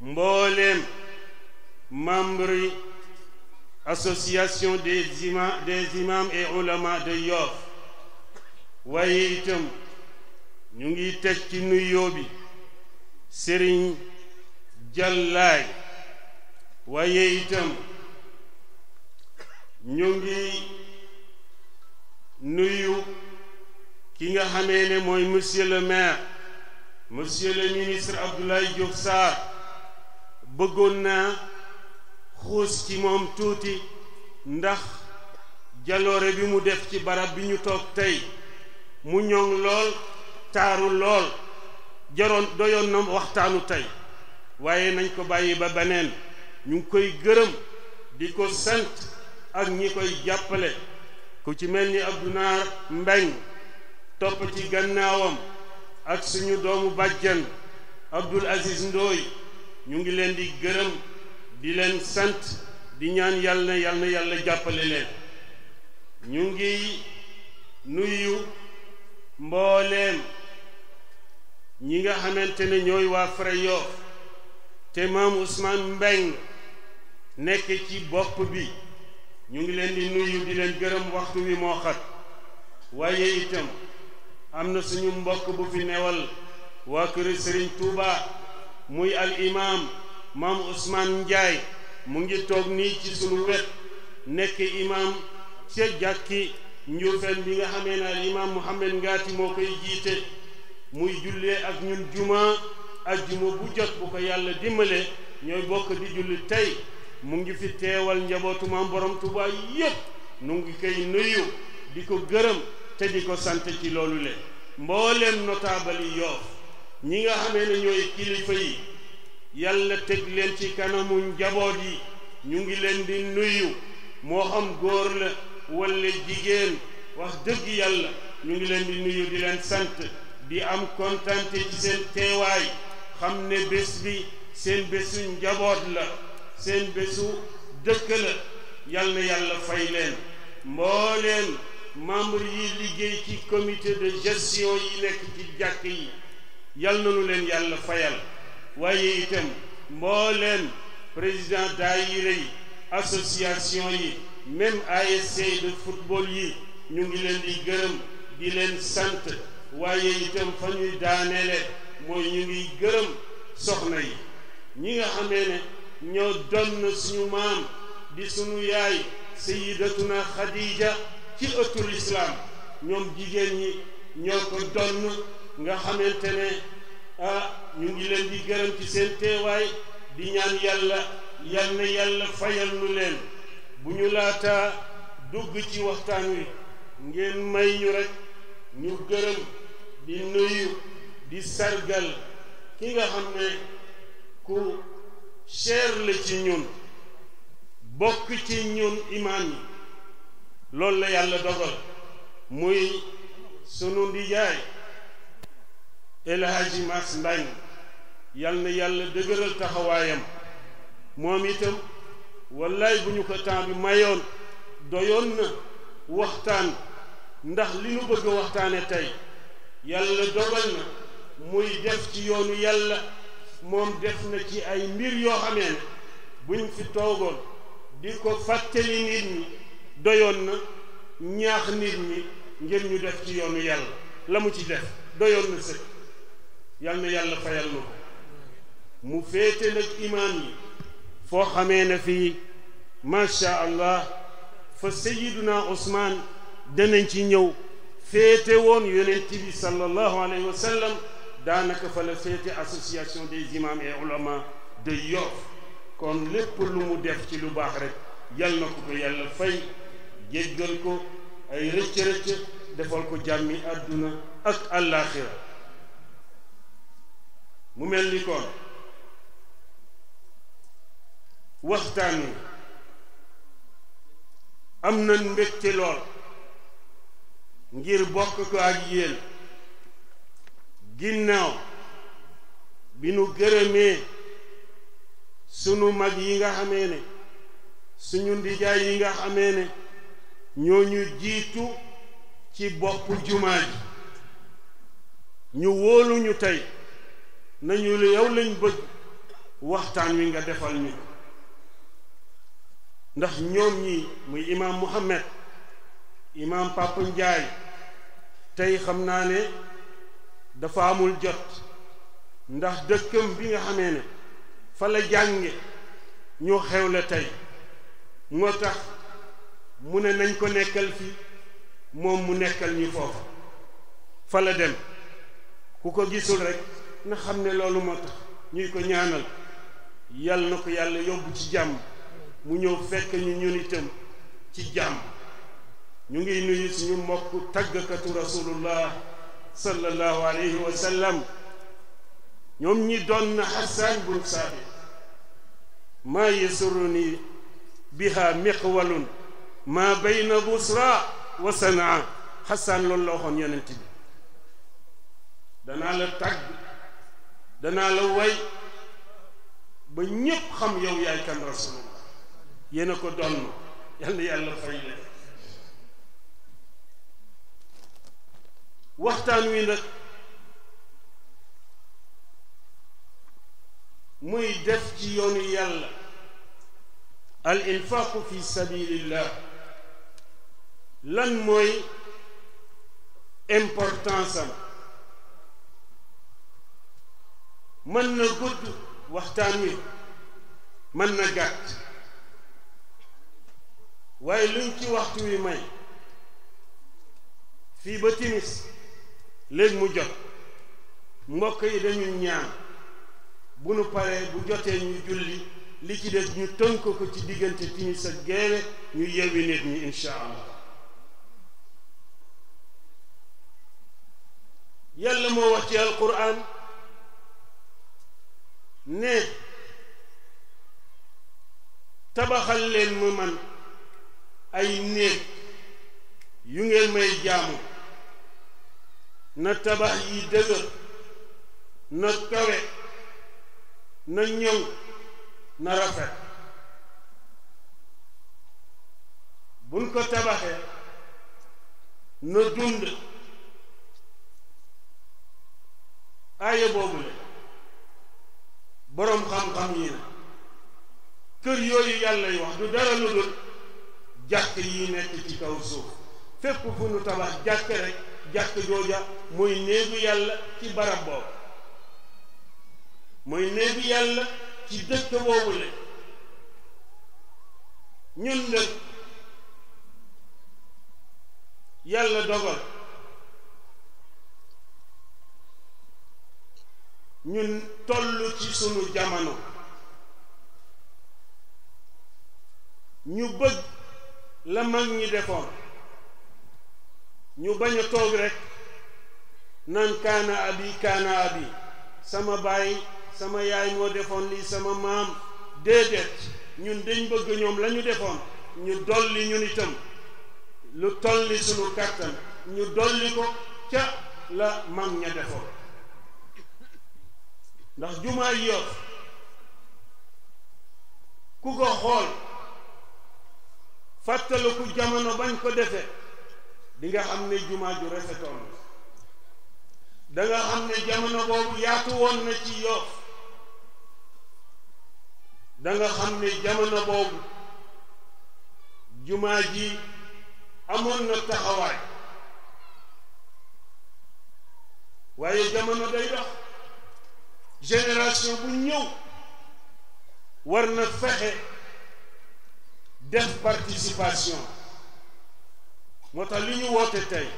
H: mbooleem membre association des imams et ulama de Yoff. waaye itam ñu ngi teg ci nuyoo bi Serigne Jallaay. waaye itam ñu ngi nuyu ki nga xamee ne mooy monsieur le maire, monsieur le ministre Abdoulaye Diouf Sarr. bëggoon naa xuus ci moom tuuti ndax jaloore bi mu def ci barab bi ñu toog tey mu ñoŋ lool, taaru lool, doyoon na waxtaanu tey. waaye nañ ko bàyyi ba beneen. ñu ngi koy gërëm di ko sant ak ñi koy jàppale, ku ci mel ni Abdou Naar Mbeng topp ci gannaawam, ak suñu doomu bàjjan Abdoul Aziz Ndooy. ñu ngi leen di gërëm di leen sant di ñaan yàlla na yàlla jàppale leen. ñu ngi nuyu mbooleem ñi nga xamante ne ñooy waa Fra Yoff te maam Ousmane Mbeng nekk ci bopp bi. ñu ngi leen di nuyu di leen gërëm, waxtu wi moo xat. waaye itam am na suñu mbokk bu fi newal waa kër Serigne Touba, muy al imam maam Ousmane Ndiaye. mu ngi toog nii ci sunu wet, nekk imam ca jàkki Njuufeen bi nga xamee ne al imam Muhammad Ngaati moo koy jiite. muy jullee ak ñun juma bu jot bu ko yàlla dimbale ñooy bokk di julli tey. mu ngi fi teewal njabootu maam borom Tuubaa yépp. nu ngi koy nuyu di ko gërëm te di ko sant ci loolu le. mbooleem notable yi Yoff ñi nga xamee ne ñooy kilifa yi, yàlla teg leen ci kanamu njaboot yi, ñu ngi leen di nuyu moo xam góor la walla jigéen wax dëgg yàlla ñu ngi leen di nuyu di leen sant di am kontante ci seen teewaay xam ne bés bi seen bésu njaboot la seen bésu dëkk la yal na yàlla fay leen mbooleen membre yi liggéey ci comité de gestion yi nekk ci jàkk yi yal nañu leen yàlla fayal waaye itam mbooleen président daayira yi association yi même ASC de football yi ñu ngi leen di gërëm di leen sant waaye itam fa ñuy daaneele mooy ñu ngi gërëm soxna yi ñi nga xamee ne ñoo donn suñu maam di suñu yaay sayyidatuna Khadija ci ëttul islaam ñoom jigéen ñi ñoo ko donn nga xamante ne ñu ngi leen di gërëm ci seen teewaay di ñaan yàlla yal na yàlla fayal nu leen bu ñu laataa dugg ci waxtaan wi ngeen may ñu rekk ñu gërëm di nuyu di sargal ki nga xam ne ku cher la ci ñun bokk ci ñun imaam yi loolu la yàlla dogal muy sunu ndijaay El Hadji Mass Mbaye yal na yàlla dëgëral taxawaayam moom itam wallaay bu ñu ko temps bi mayoon doyoon na waxtaan ndax li nu bëgg waxtaane tey yàlla dogal na muy def ci yoonu yàlla moom def na ci ay mbir yoo xamee ne buñ fi toogoon di ko fàttali nit ñi doyoon na ñaax nit ñi ngir ñu def ci yoonu yàlla la mu ci def doyoon na sëkk yal na yàlla fayal na ko mu féete nag imaam yi foo xamee ne fii macha allah fa sayiduna Ousmane danañ ci ñëw féete woon yonent bi sallallahu alayhi wa sallam daanaka fa la féete association des imams et ulama de Yoff kon lépp lu mu def ci lu baax rek yal na ko yàlla fay jéggal ko ay rëcc-rëcc defal ko jàmmi àdduna ak àllaaxira mu mel ni kon waxtaan wi am na mbégte lool ngir bokk ko ak yéen ginnaaw bi nu gërëmee sunu mag yi nga xamee ne suñu ndijaay yi nga xamee ne ñoo ñu jiitu ci bopp jumaa ji ñu wóoluñu tey nañu yow lañ bëgg waxtaan wi nga defal ñu ndax ñoom ñi muy imaam Muhammad imaam Papa Njaay tey xam naa ne dafa amul jot ndax dëkkam bi nga xamee ne fa la jànge ñu xewle tey moo tax mu ne nañ ko nekkal fii moom mu nekkal ñu foofu fa la dem ku ko gisul rek na xam ne loolu moo tax ñuy ko ñaanal yal na ko yàlla yóbbu ci jàmm mu ñëw fekk ñu ñun itam ci jàmm ñu ngi nuyu suñu mbokk tàggkatu rasulullah sallallahu alayhi wa sallam ñoom ñi doon na Hassan bun Saabit maa yasuruni biha miqwalun maa bayna Busra wa Sanaa Hassan loolu la waxoon yonent bi danaa la tàgg danaa la way ba ñépp xam yow yaay kan rasulullah yéen a ko doon yal na yàlla fay leen waxtaan wi nag muy def ci yoonu yàlla al infaqu fi sabilillah lan mooy importance am mën na gudd waxtaan wi mën na gàtt waaye luñ ci waxtu wi may fii ba timis léegi mu jot mbokk yi dañu ñaan bu nu paree bu jotee ñu julli li ci des ñu tënk ko ci diggante timis ak geewe ñu yewwi nit ñi insha allah yàlla moo wax ci alquran ne tabaxal leen mu man ay néeg yu ngeen may jaamu na tabax yi dëgër na kawe na ñoŋ na rafet buñ ko tabaxee na dund aaya boobu la boroom xam-xam yi na kër yooyu yàlla yi wax du dara lu dul jàkk yi nekk ci kaw suuf fépp fu nu tabax jàkk rek jàkk jooja mooy néegu yàlla ci barab boobu mooy néegu yàlla ci dëkk boobu la ñun nag yàlla dogal ñun toll ci sunu jamono ñu bëgg la mag ñi defoon ñu bañ a toog rek naan kaana abi sama baay sama yaay moo defoon lii sama maam déedéet ñun dañ bëgg ñoom la ñu defoon ñu dolli ñun itam lu tolli sunu kàttan ñu dolli ko ca la mag ña defoon ndax jumaa Yoff ku ko xool fàttaliku jamono bañ ko defee di nga xam ne jumaa ju rafetoon da nga xam ne jamono boobu yaatu woon na ci Yoff da nga xam ne jamono boobu jumaa ji amoon na taxawaay waaye jamono day dox génération bu ñëw war na fexe def participation moo tax li ñu woote tey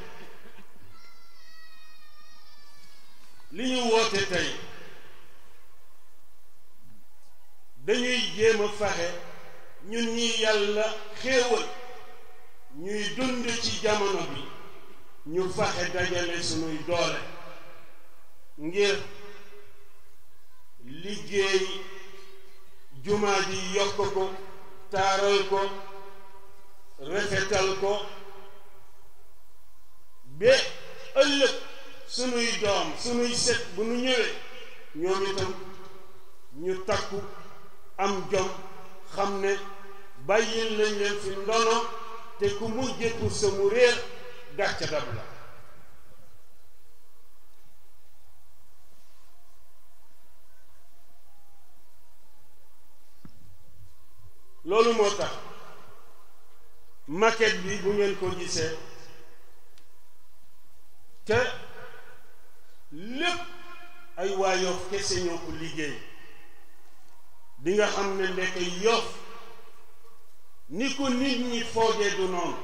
H: dañuy jéem a fexe ñun ñi yàlla xéewal ñuy dund ci jamono bi ñu fexe dajale sunuy doole ngir liggéey jumaa ji yokk ko taaral ko rafetal ko ba ëllëg sunuy doom sunuy set bu nu ñëwee ñoom itam ñu takku am jom xam ne bàyyil lañ leen fi ndono te ku mu jëppu sa mu réer gàcca dab la loolu moo tax maquette bi bu ngeen ko gisee te lépp ay waa Yoff kese ñoo ko liggéey di nga xam ne ndeke Yoff ni ko nit ñi foogee du noonu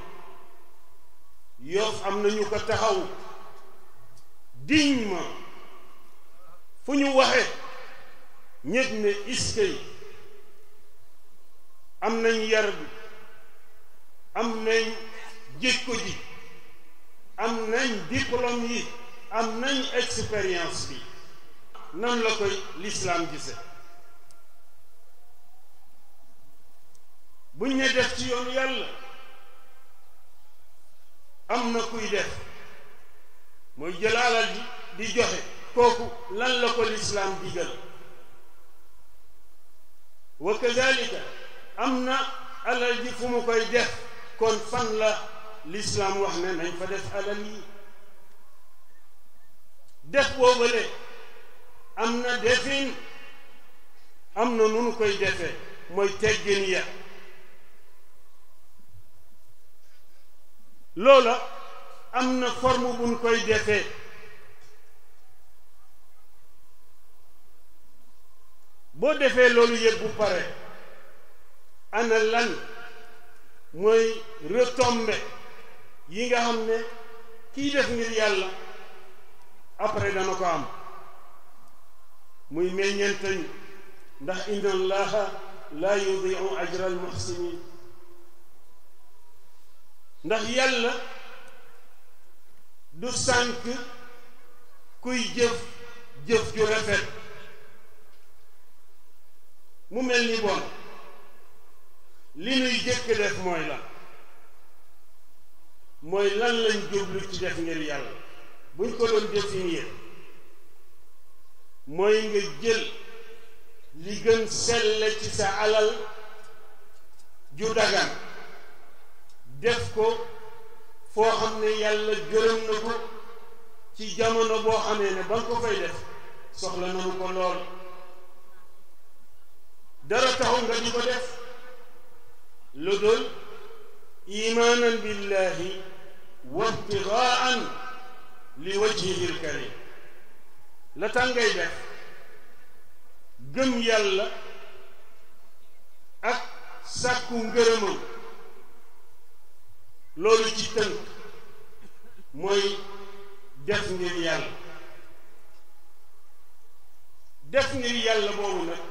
H: Yoff am na ñu ko taxaw dignement fu ñu waxe ñépp ne iskay am nañ yar bi am nañ jikko ji am nañ diplôme yi am nañ expérience bi nan la koy l'islam gise buñ ne def ci yoonu yàlla am na kuy def mooy jël alal ji di joxe kooku lan la ko l'islam digal wa kazalika am na alal ji fu mu koy def kon fan la l'islam wax ne nañ fa def alal yi def boobale am na defin am na nu nu koy defee mooy teggin ya loola am na forme buñ koy defee boo defee loolu yëpp bu pare ana lan mooy retombée yi nga xam ne kii def ngir yàlla après dana ko am muy meññeentañ ndax inna allaha la yudiu ajra al muhsinin ndax yàlla du sànk kuy jëf ju rafet mu mel ni bon li nuy jëkk def mooy la mooy lan lañ jublu ci def ngir yàlla buñ ko doon définir mooy nga jël li gën sell ci sa alal ju dagan def ko foo xam ne yàlla gërëm na ko ci jamono boo xamee ne ba nga ko fay def soxla nanu ko lool dara taxu nga di ko def lu dul imaanan billahi wa ibtigaan li wajhihi alkarim la tax ngay def gëm yàlla ak sàkku ngërëmam loolu ci tënk mooy def ngir yàlla def ngir yàlla boobu nag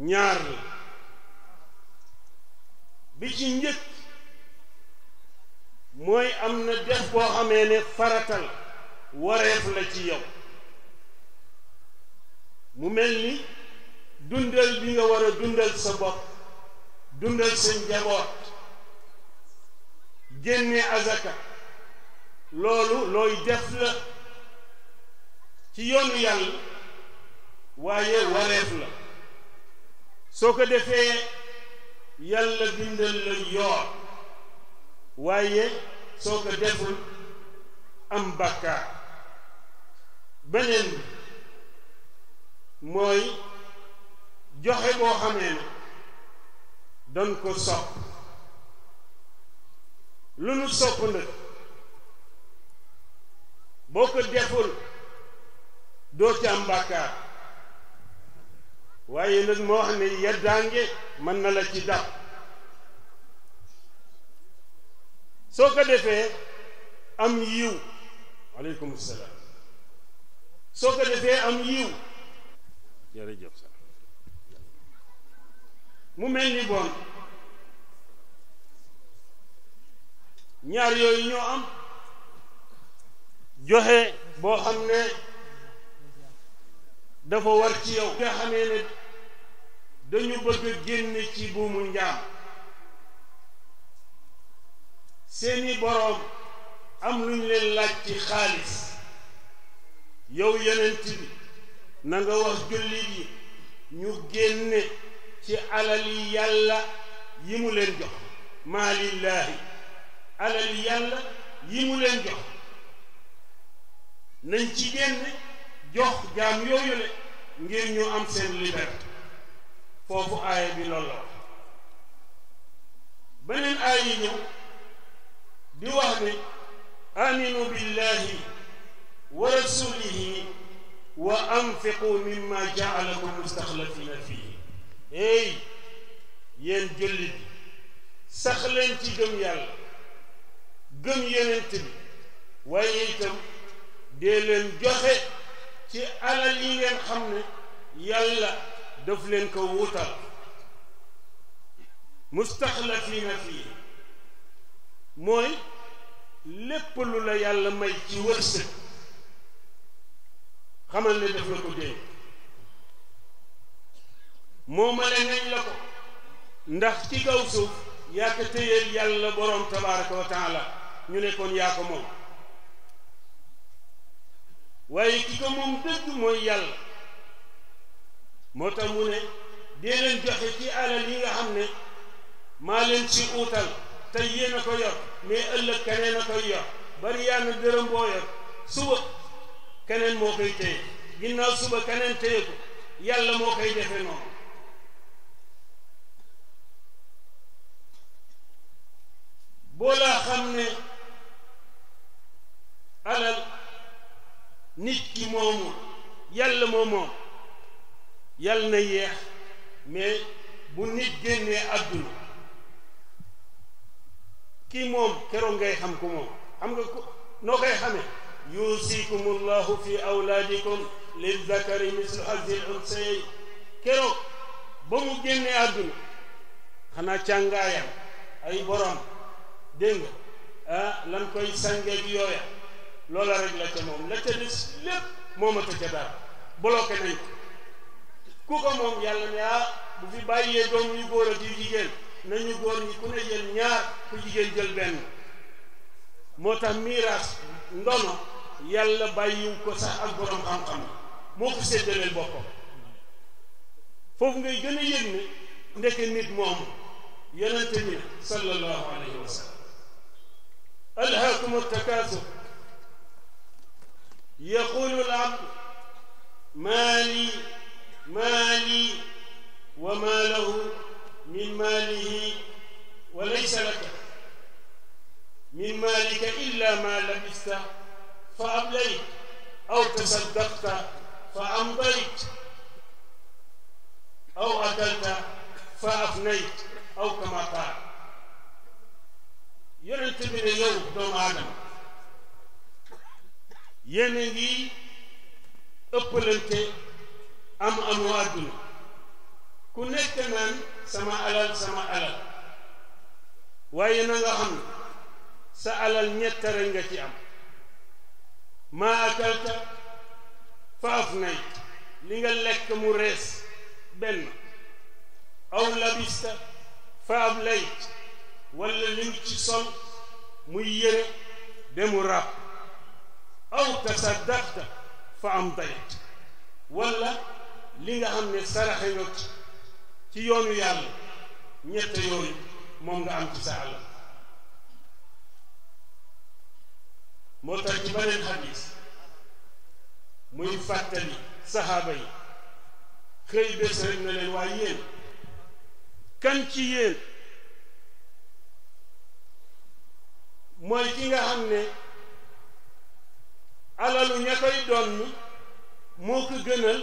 H: ñaar la bi ci njëkk mooy am na def boo xamee ne faratal wareef la ci yow mu mel ni dundal bi nga war a dundal sa bopp dundal sa njaboot génne azaka loolu looy def la ci yoonu yàlla waaye wareef la soo ko defee yàlla bindal la yoor waaye soo ko deful am bàkkaar beneen bi mooy joxe boo xamee ne doon ko sopp lu nu sopp nag boo ko deful doo ci am bàkkaar waaye nag moo wax ne yeddaange mën na la ci dab soo ko defee am yiw aleykum salaam soo ko defee am yiw jërëjëf sax mu mel ni bon ñaar yooyu ñoo am joxe boo xam ne dafa war ci yow nga xamee ne dañu bëgg a génn ci buumu njaam seeni boroom am lu ñu leen laaj ci xaalis yow yonent bi na nga wax jullit yi ñu génne ci alali yàlla yi mu leen jox maalillaahi alali yàlla yi mu leen jox nañ ci génne jox jaam yooyu le ngir ñu am seen liberté foofu aaya bi loolu la wax beneen aaya yi ñëw di wax ne aminu billahi wa rasulihi wa anfiqu mimma jaalakum mustaxlafina fii hey yéen jullit sax leen ci gëm yàlla gëm yonent bi waaye itam dee leen joxe ci alal yi ngeen xam ne yàlla daf leen ko wutal mustaxlafina fii mooy lépp lu la yàlla may ci wërsëg xamal ne daf la ko dénk moomale nañ la ko ndax ci kaw suuf yaa ko téyeel yàlla boroom tabaraka wa taala ñu ne kon yaa ko moom waaye ki ko moom dëgg mooy yàlla moo tax mu ne dee leen joxe ci alal yi nga xam ne maa leen ci uutal tey yéen a ko yor mais ëllëg keneen a koy yor bari yaa na dërëm boo yor suba keneen moo koy téye ginnaaw suba keneen téye ko yàlla moo koy defe noonu boo laa xam ne alal nit ki moomu yàlla moo moom yàlla na yeex mais bu nit génnee àdduna kii moom keroog ngay xam ku moom xam nga ko noo koy xamee yuusikumullahu fi awlaadikum lilzakari mislu hazil unsayay keroog ba mu génnee àdduna xanaa càngaayam ay borom dégg nga lan koy sangeeg yooya loola rek la ca moom la ca des lépp moomata ca dara bloqué nañ ko ku ko moom yàlla ne bu fi bàyyee doom yu góor ak yu jigéen nañu góor ñi ku ne jël ñaar ku jigéen jël benn moo tax miiraas ndono yàlla bàyyiwu ko sax ak borom xam-xam moo ko séddaleel boppam foofu ngay gën a yëg ne ndeke nit moomu yonente bi sallallahu alayhi wa sallam alhaakum takasur yaqulu al abd maali maali wa ma lahu min maalihi wa laysa laka min maalika illa ma labista fa ablayt aw tasaddaqta fa amdayt aw akalta fa afnayt aw kama qaal yonent bi ne yow doomu aadama yéen a ngi ëppalante am amu àdduna ku nekk naan sama alal waaye na nga xam ne sa alal ñettare nga ci am maa akalta fa afnayt li nga lekk mu rees benn aw labista fa ablayt walla li nga ci sol muy yére de mu ràpp aw tasaddaqta fa amdayt walla li nga xam ne saraxe nga ci yoonu yàlla ñett yooyu moom nga am ci sa alal moo tax ci beneen xadis muy fàttali saxaaba yi xëy bés rek na leen waaye yéen kan ci yéen mooy ki nga xam ne alalu ña koy doon moo ko gënal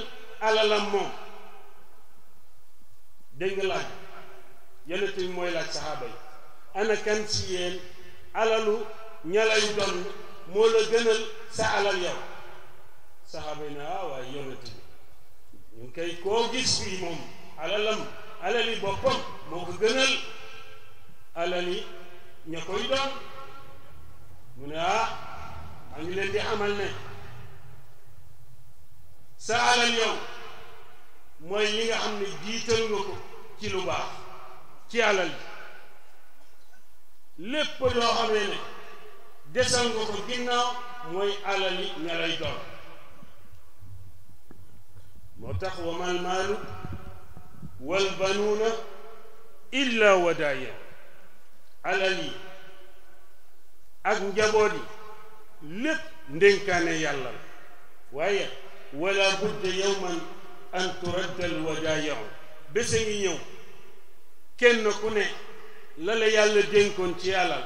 H: alalam moom dégg nga laaj yonent bi mooy laaj saxaaba yi ana kan ci yéen alalu ña lay doon moo la gënal sa alal yow saxaaba yi ne waaye yonent bi ñu koy koo gis fii moom alali boppam moo ko gënal alali ña koy doon mu ne a ngi leen di xamal ne sa alal yow mooy li nga xam ne jiital nga ko ci lu baax ci alal bi lépp loo xamee ne desal nga ko ginnaaw mooy alali ña lay doon moo tax wa mal maalu wal banuuna illa wadaaya alal yi ak njaboot yi lépp ndénkaane yàlla la waaye wala budda yawman an turadda al wadaaya bés a ngi ñëw kenn ku ne la la yàlla dénkoon ci alal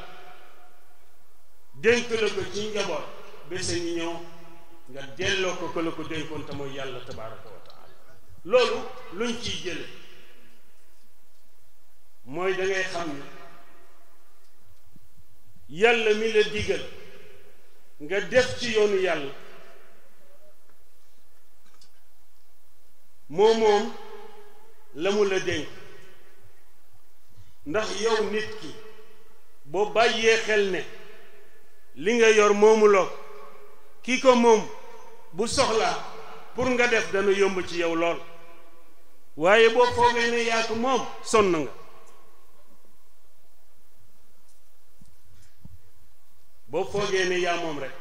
H: dénk la ko ci njaboot bés a ngi ñëw nga delloo ko la ko dénkoon te mooy yàlla tabaraka wa taala loolu luñ ciy jële mooy da ngay xam ne yàlla mi la digal nga def ci yoonu yàlla moom la mu la dénk ndax yow nit ki boo bàyyee xel ne li nga yor moomuloo ki ko moom bu soxlaa pour nga def dana yomb ci yow lool waaye boo foogee ne yaa ko moom sonn nga boo foogee ne yaa moom rek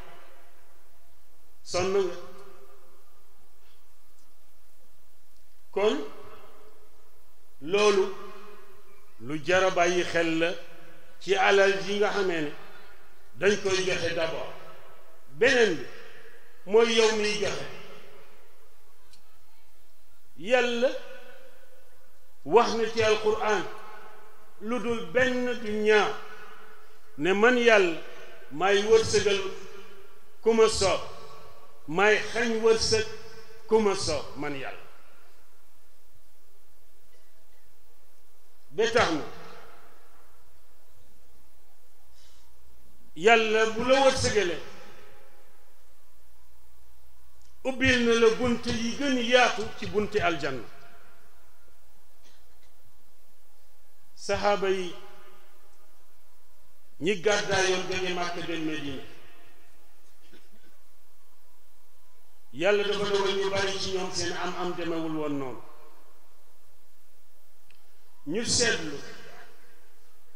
H: sonn nga kon loolu lu jar a bàyyi xel la ci alal ji nga xamee ne dañ koy joxe d'abord beneen bi mooy yow miy joxe yàlla wax na ci alquran lu dul benn du ñaar ne man yàlla maay wërsëgal ku ma soob maay xañ wërsëg ku ma soob man yàlla ba tax na yàlla bu la wërsëgale ubbil na la bunt yi gën yaatu ci bunti aljanna saxaaba yi ñi gàddaayoon jóge Màkka dem Medina yàlla dafa dogal ñu bari ci ñoom seen am demewul woon noonu ñu seetlu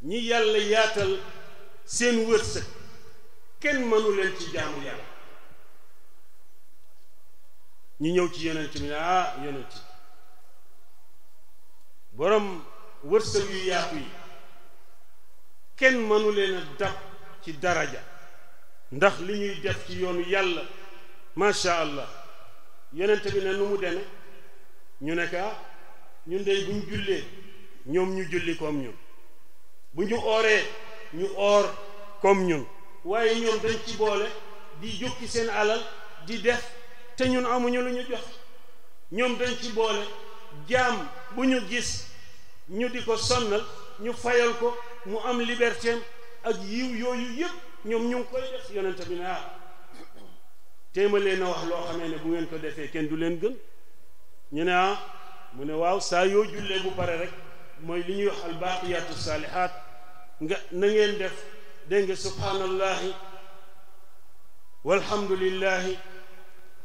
H: ñi yàlla yaatal seen wërsëg kenn mënu leen ci jaamu yàlla ñu ñëw ci yonent bi ne yonent yi borom wërsëg yu yaatu yi kenn mënu leen a dab ci daraja ndax li ñuy def ci yoonu yàlla macha allah yonent bi ne nu mu deme ñu ne ñun dey bu ñu jullee ñoom ñu julli comme ñun bu ñu ooree ñu oor comme ñun waaye ñoom dañ ci boole di jukki seen alal di def te ñun amuñu lu ñu jox ñoom dañ ci boole jaam bu ñu gis ñu di ko sonnal ñu fayal ko mu am liberté ak yiw yooyu yëpp ñoom ñu ngi koy def yonent bi ne téema leen a wax loo xamee ne bu ngeen ko defee kenn du leen gën ñu ne mu ne waaw saa yoo jullee bu pare rek mooy li ñuy wax albaqiyatu saalihaat nga na ngeen def dégg nga subhaanallahi walhamdulillahi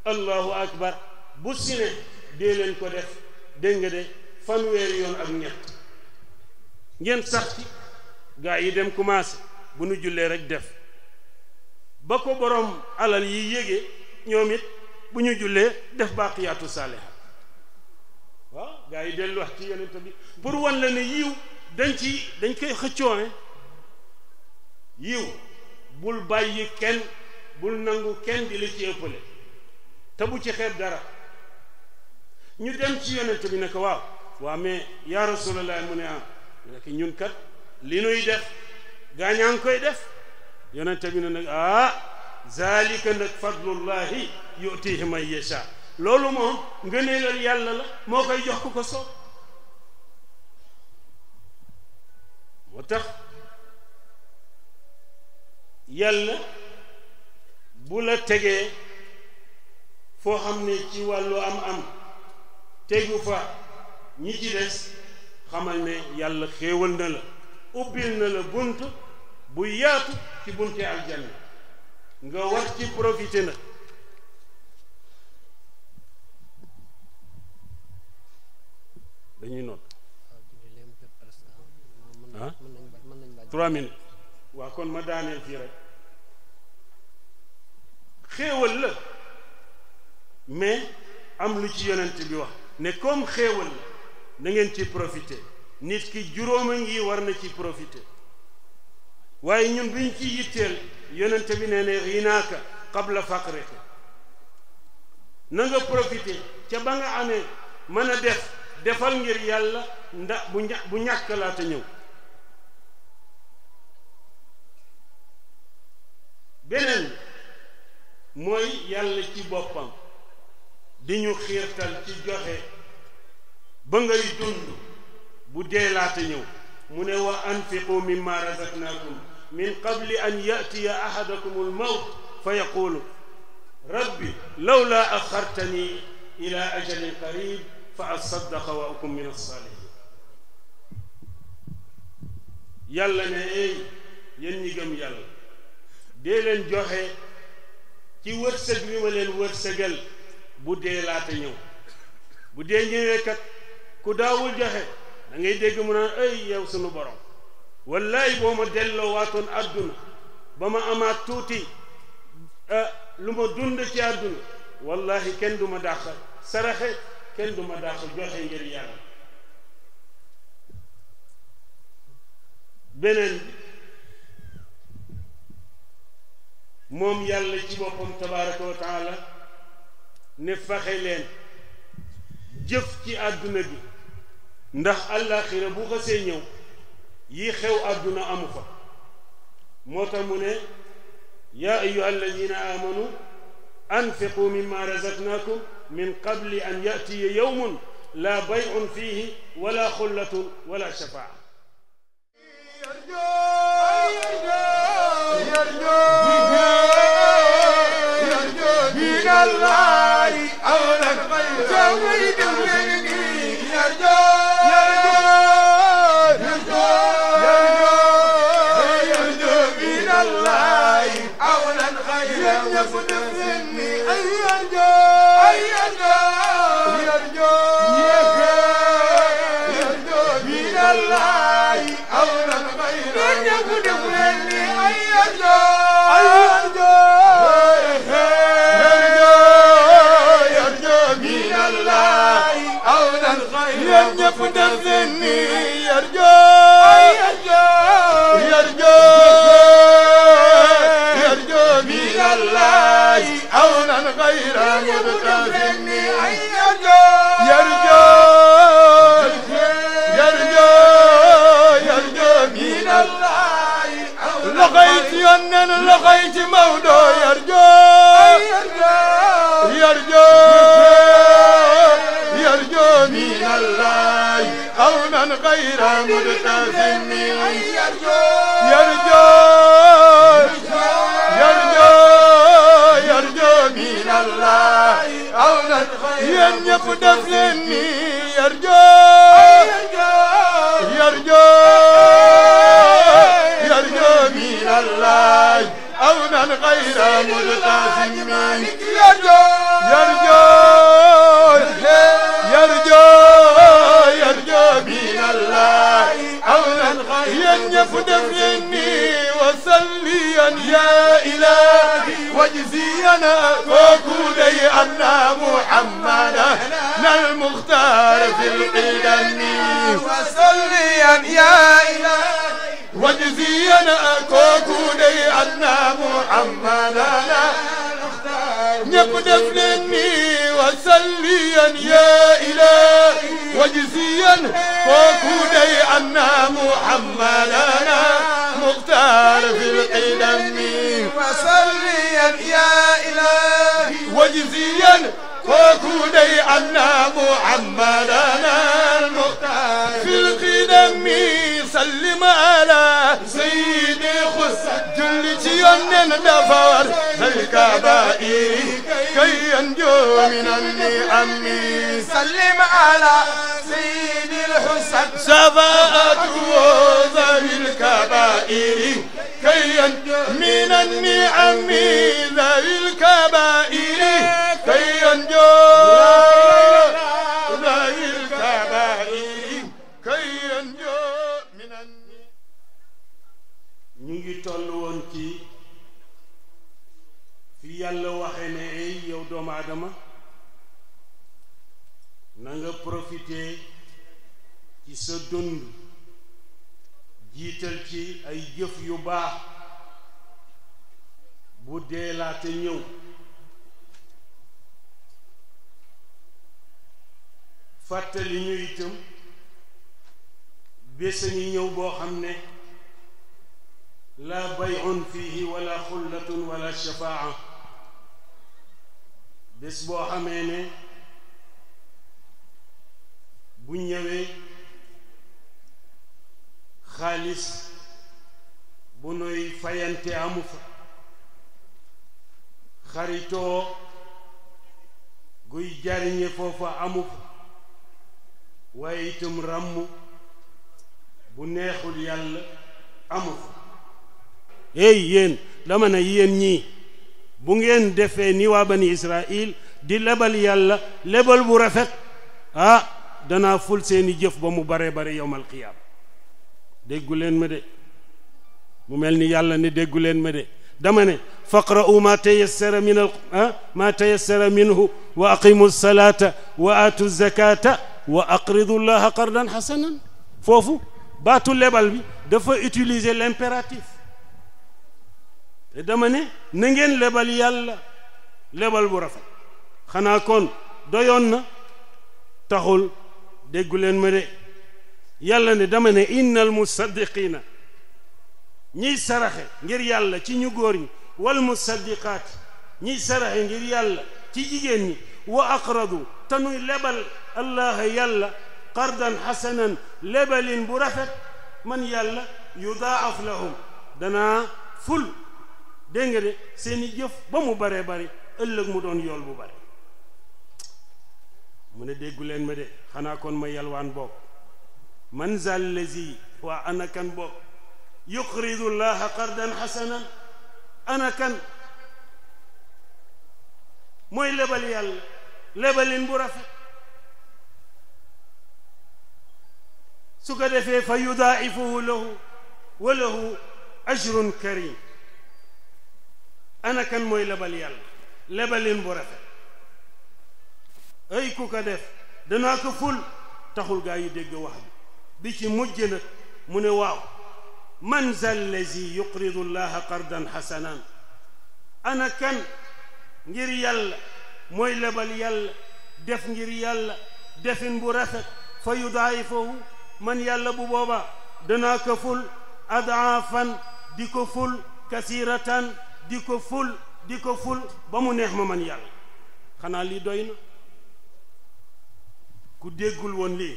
H: allahu akbar bu sine dee leen ko def dégg nga de fanweeri yoon ak ñett ngeen sax ci gaa yi dem commencé bu nu jullee rek def ba ko borom alal yi yége ñoom it bu ñu jullee def baaqiyaatu saalihaat waaw gaa yi dellu wax ci yonent bi pour wan la ne yiw dañ koy xëccoo yiw bul bàyyi kenn bul nangu kenn di la ci ëppale te bu ci xeeb dara ñu dem ci yonent bi ne ko waaw mais yaa rasulallah mu ne mu nekk ñun kat li nuy def gaañaa ngi koy def yonent bi ne nag zalika nag fadlullahi yutihi man yasha loolu moom ngëneelal yàlla la moo koy jox ku ko soob moo tax yàlla bu la tegee foo xam ne ci wàllu am tegu fa ñi ci des xamal ne yàlla xéewal na la ubbil na la bunt bu yaatu ci bunte aljanna nga war ci profité na dañuy noot 3 minutes waa kon ma daaneel fii rek xéewal la mais am lu ci yonent bi wax ne comme xéewal la na ngeen ci profité nit ki juróoma ngi war na ci profité waaye ñun buñ ci yitteel yonent bi nee ne xinaaka qabla faqrika na nga profité ca ba nga amee mën a defal ngir yàlla ndax bu ñàkk laata ñëw beneen mooy yàlla ci boppam di ñu xiirtal ci joxe ba ngay dund bu dee laata ñëw mu ne wa anfiqu mimma razaqnakum min qabli an yatiya ahadakum almawt fa yaqulu rabbi lawla axartani ila ajalin qarib fa asaddaqa wa akun min alsalihin yàlla ne yéen ñi gëm yàlla dee leen joxe ci wërsëg bi ma leen wërsëgal bu dee laata ñëw bu dee ñëwee kat ku daawul joxe da ngay dégg mu naan ay yow sunu borom wallaay boo ma delloo waatoon àdduna ba ma amaat tuuti lu ma dund ci àdduna wallahi kenn du ma dàq saraxe kenn du ma dàq joxe ngir yàlla beneen moom yàlla ci boppam tabaraka wa taala ne faxe leen jëf ci àdduna bi ndax àllaaxira bu xasee ñëw yi xew àdduna amu fa moo tax mu ne yaa ayyuha alladina amanu anfiqu mimma razaqnakum min qabli an yatiya yawmun la bay'un fihi wala xullatun wala shafaa
B: الله أولا غير
I: لقيت مولى يرجو من الله عونا غير متسم يرجو من الله عونا ينف دفلني يرجو من الله عونا غير متسم يرجو من الله عونا ينف دفلني وصليا يا إلهي وجزينا وكولي أن محمدا المختار في القدم وصليا يا إلهي وجزينا وكولي أن محمدا يبدفني وصليا يا إلهي وجزيا وكولي أن محمدا مختار في القدم وصليا يا إلهي وجزيا وكولي أن محمدا المختار في القدم سلم على سيدي خس جلتي دفر الكبائر كي ينجو من النعم سلم على سيدي الحسن شفاعته ذوي الكبائر كي ينجو من النعم ذوي الكبائر كي ينجو ذوي الكبائر كي ينجو من
H: ñu ngi toll woon ci fi yàlla waxe ne ay yow doomu aadama na nga profiter ci sa dund jiital ci ay jëf yu baax bu dee laate ñëw fàttali ñu itam bés a ngi ñëw boo xam ne la bay'un fihi wala xullatun wala shafaa bés boo xamee ne bu ñëwee xaalis bu nuy fayante amu fa xaritoo guy jariñe foofa amu fa waaye itam ràmm bu neexul yàlla amu fa hey yéen dama ne yéen ñii bu ngeen defee ni waa bani Israël di lebal yàlla lebal bu rafet ah danaa ful seeni jëf ba mu bare bare yowmal qiyaam déggu leen ma de mu mel ni yàlla ne déggu leen ma de dama ne faqra'u ma tayassara min ma tayassara minhu wa aqimu salata wa atu zakata wa aqridu llaha qardan hasanan foofu baatu lebal bi dafa utiliser l'impératif te dama ne na ngeen lebal yàlla lebal bu rafet xanaa kon doyoon na taxul déggu leen ma de yàlla ne dama ne innal musaddiqina ñiy saraxe ngir yàlla ci ñu góor ñi wal musaddiqaat ñiy saraxe ngir yàlla ci jigéen ñi wa aqradu te nuy lebal allah yàlla qardan hasanan lebalin bu rafet man yàlla yudaaf lahum danaa ful dégg nga de seeni jëf ba mu baree bari ëllëg mu doon yool bu bari mu ne déggu leen ma de xanaa kon ma yalwaan bokk man zal lazi waa ana kan bokk yuqridu llaha qardan hasanan ana kan mooy lebal yàlla lebalin bu rafet su ko defee fa yudaa'ifuhu lahu wa lahu ajrun karim. ana kan mooy lebal yàlla lebalin bu rafet ay ku ko def danaa ko ful taxul gaa yi dégg wax bi ci mujj nag mu ne waaw man za allazi yuqridu llaha qardan xasanan ana kan ngir yàlla mooy lebal yàlla def ngir yàlla defin bu rafet fa yudaayifahu man yàlla bu boobaa danaa ko ful adaafan di ko ful kasiratan di ko ful ba mu neex ma man yàlla. xanaa lii doy na ku déggul woon lii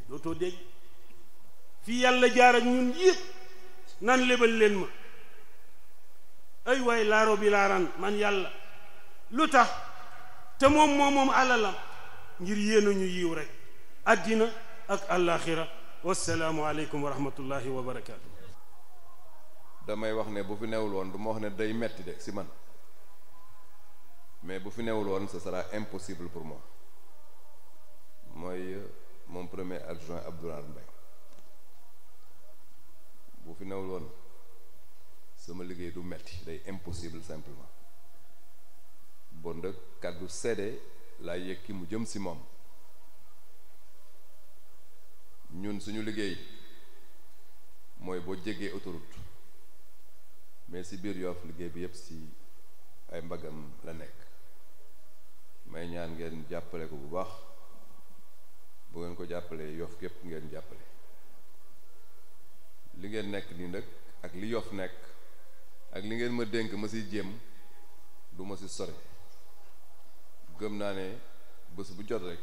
H: dootoo dégg fii yàlla jaar ak ñun yépp nan lebal leen ma ay waay laaro bi laaran man yàlla lu tax te moom alalam ngir yéenañu yiw rek àddina ak àllaaxira. wassalaamu aleykum wa rahmatullahi wa barakaatu.
J: damay wax ne bu fi newul woon du ma wax ne day metti de si man mais bu fi newul woon ce sera impossible pour moi. mooy mon premier adjoint Abdourahmane Mbaye bu fi newul woon sama liggéey du metti day impossible simplement. bon nag kàddu seede laa yëkki mu jëm si moom. ñun suñu liggéey mooy boo jegee autoroute mais si biir Yoff liggéey bi yépp si ay mbagam la nekk. may ñaan ngeen jàppale ko bu baax. bu ngeen ko jàppalee Yoff képp ngeen jàppale. li ngeen nekk nii nag ak li Yoff nekk ak li ngeen ma dénk ma si jéem du ma si sore. gëm naa ne bés bu jot rek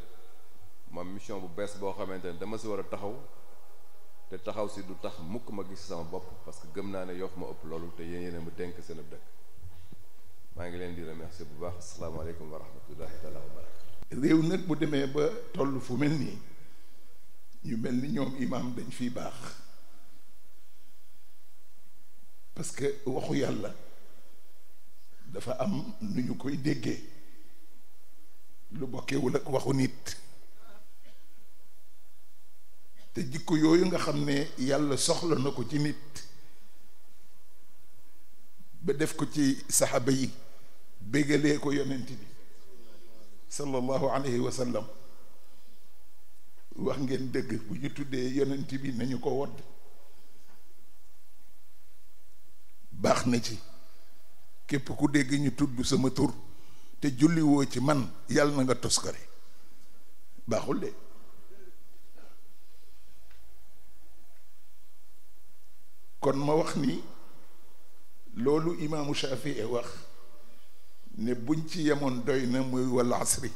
J: ma mission bu bees boo xamante ne dama si war a taxaw te taxaw si du tax mukk ma gis sama bopp parce que gëm naa ne Yoff ma ëpp loolu te yéen ma dénk seen ab dëkk. maa ngi leen di remercier bu baax. asalaamaaleykum wa rahmatullahi taala wa barakatu.
I: réew nag bu demee ba toll fu mel nii ñu mel ni ñoom imaam dañ fiy baax parce que waxu yàlla dafa am nu ñu koy déggee lu bokkewul ak waxu nit te jikko yooyu nga xam ne yàlla soxla na ko ci nit ba def ko ci saxaaba yi bégalee ko yonent bi sallallahu alayhi wa sallam wax ngeen dëgg bu ñu tuddee yonent bi nañu ko wodd baax na ci képp ku dégg ñu tudd sama tur te julliwoo ci man yàlla na nga toskare baaxul de kon ma wax ni loolu imaamu Shafii wax ne buñ ci yemoon doy na muy wal asri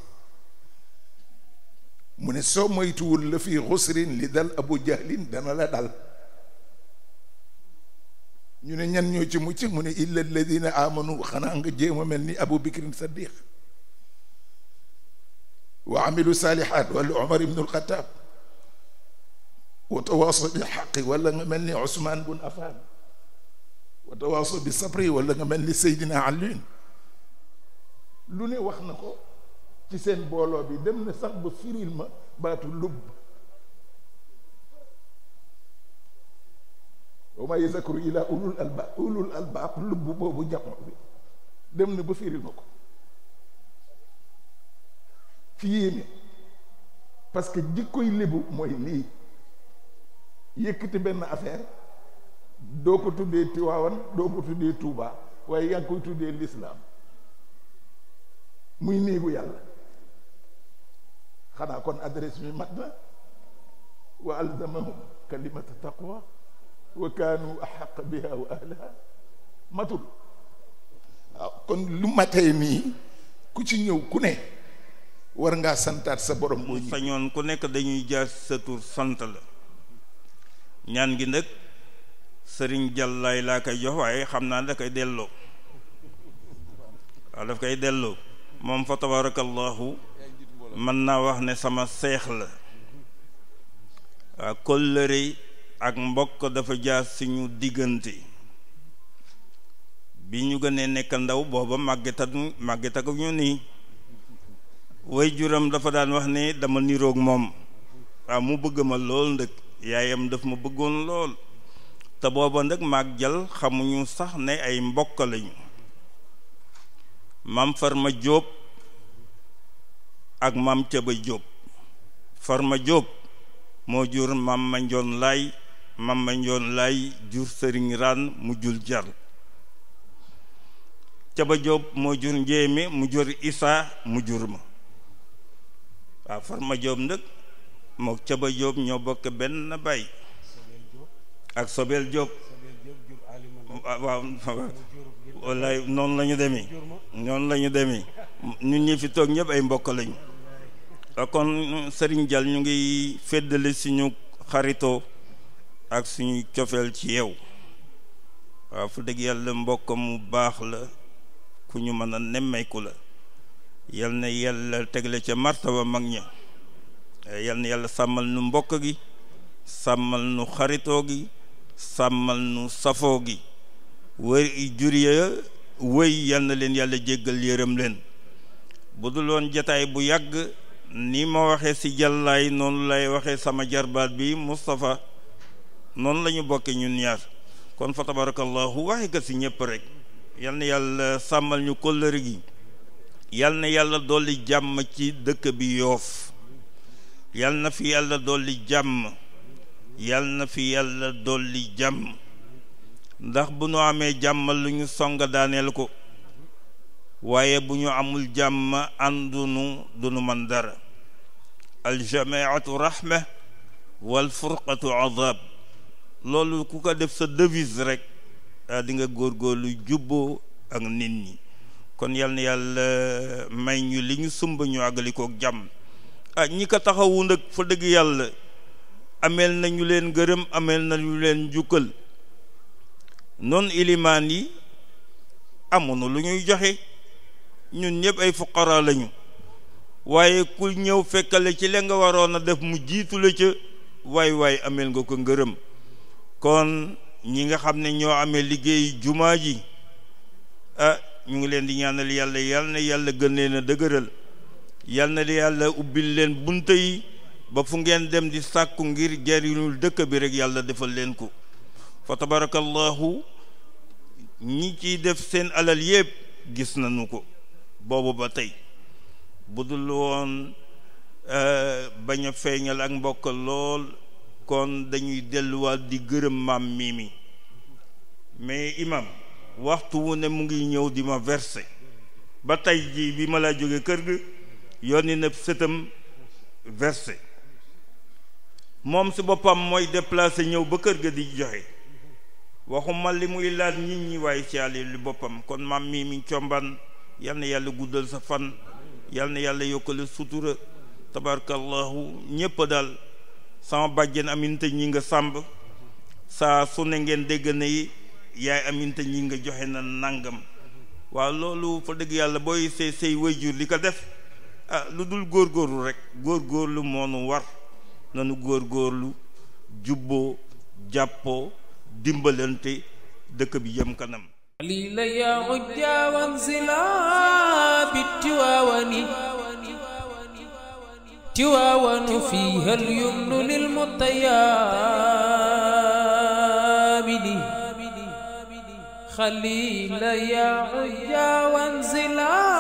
I: mu ne soo moytuwul la fi xusrin li dal abu jahlin dana la dal ñu ne ñan ñoo ci mucc mu ne illa alladina amanu xanaa nga jéem a mel ni abu bikrin saddiq wa amilu saalihaat wala umar ibnu alxataab wa tawaaso bil xaqi wala nga mel ni usmaan bun affan wa tawaaso bi sabri wala nga mel ni seydina ali lu ne wax na ko ci seen booloo bi dem na sax ba firil ma baatu lubb wa ma yazakuru ila ulul albaab lubb boobu jamono bi dem na ba firil ma ko ci yéeme parce que jikkoy lébu mooy lii yëkkati benn affaire doo ko tuddee Tiwaawan doo ko tuddee Tuubaa waaye yaa ngi koy tuddee lislaam muy néegu yàlla xanaa kon adresse mi mat na wa alzamahum kalimata taqwa wa kaanu ahaq biha wa ahlaha matul waaw kon lu matee nii ku ci ñëw ku ne war ngaa santaat sa borom boo
K: sañoon ku nekk dañuy jaar sa tur sant la ñaan gi nag sëriñ Jàllaay laa koy jox waaye xam naa da koy delloo waaw daf koy delloo moom fa tabarakallahu mën naa wax ne sama seex la waaw kóllëre ak mbokk dafa jaar suñu diggante bi ñu gënee nekk ndaw booba màggetagu ñu nii way juram dafa daan wax ne dama niroog moom waaw mu bëgg ma lool ndëkk yaayam daf ma bëggoon lool te booba nag maag jal xamuñu sax ne ay mbokk lañu. Maam Farma Jóob ak maam Caba Jóob. Farma Jóob moo jur maam Manjoon Laay, maam Manjoon Laay jur Sëriñ Raan mu jur Jar. Caba Jóob moo jur Njéeme mu jur Isaa mu jur ma. waaw Farma Jóob nag moo Caba Jóob ñoo bokk benn baay ak Sobel Jóob. waaw wallaay noonu la ñu demee ñun ñi fi toog ñëpp ay mbokk lañu. kon Sëriñ Jal ñu ngi feddali suñu xaritoo ak suñu cofeel ci yow. waaw fu dëgg yàlla mbokk mu baax la, ku ñu mën a nemmeeku la. yal na yàlla tegle ca martaba mag ña. yal na yàlla sàmmal nu mbokk gi, sàmmal nu xaritoo gi, sàmmal nu safoo gi. wëy jur ya wëy yal na leen yàlla jéggal yërëm leen. bu dul woon jataay bu yàgg ni ma waxee ci jàllaay noonu lay waxee sama jarbaat bi Moustapha, noonu la ñu bokkee ñun ñaar. kon fa tabarakallahu waxe ka ci ñëpp rek. yal na yàlla sàmmal ñu kóllëre gi. yal na yàlla dolli jàmm ci dëkk bi Yoof. yal na fi yàlla dolli jàmm. yal na fi yàlla dolli jàmm. ndax bu ñu amee jàmm lu ñu songa daaneel ko. waaye bu ñu amul jàmm àndunu duñu man dara. aljamaatu rahma wal furqatu azab. loolu ku ko def sa devise rek di nga góorgóorlu jubboo ak nit ñi. kon yal na yàlla may ñu li ñu sumba ñu àggali kook jàmm. ñi ko taxawu nag fa dëgg yàlla ameel nañu leen gërëm, ameel nañu leen njukkal. noon ilimaan yi amoon lu ñuy joxe, ñun ñëpp ay fuqara lañu, waaye ku ñëw fekkale ci la nga waroon a def mu jiitu la ca waay ameel nga ko ngërëm. kon ñi nga xam ne ñoo amee liggéey jumaa ji ñu ngi leen di ñaanal yàlla, yal na yàlla gën leen a dëgëral, yal na yàlla ubbil leen bunta yi ba fu ngeen dem di sàkku ngir jariñul dëkk bi rek yàlla defal leen ko. fa tabarakallahu ñi ciy def seen alal yépp gis nañu ko boobu ba tey. bu dul woon bañ a feeñal ak mbokk lool kon dañuy delluwaat di gërëm maam Mimi. mais imam waxtu wu ne mu ngi ñëw di ma verser. ba tey ji bi ma laa jóge kër ga yónni na sëtam verser. moom si boppam mooy déplacé ñëw ba kër ga di joxe. waxuma li muy laaj nit ñi waaye ci àll li boppam. kon maam Mimi Combaan yal na yàlla guddal sa fan, yal na yàlla yokkale sutura. tabarakallahu ñépp daal sama bàjjen Aminta ñi nga sàmb saa su ne ngeen dégg na yi yaay Aminta ñi nga joxe na nangam. waaw loolu fa dëgg yàlla booy say waajur li ko def lu dul góorgóorlu rek. góorgóorlu moo nu war. nanu góorgóorlu jubboo jàppoo dimbalante dëkk bi jëm kanam.
A: قليلا يا عجا وانزلا بالتواون تواون فيها اليمن للمطيابد خليلا يا عجا وانزلا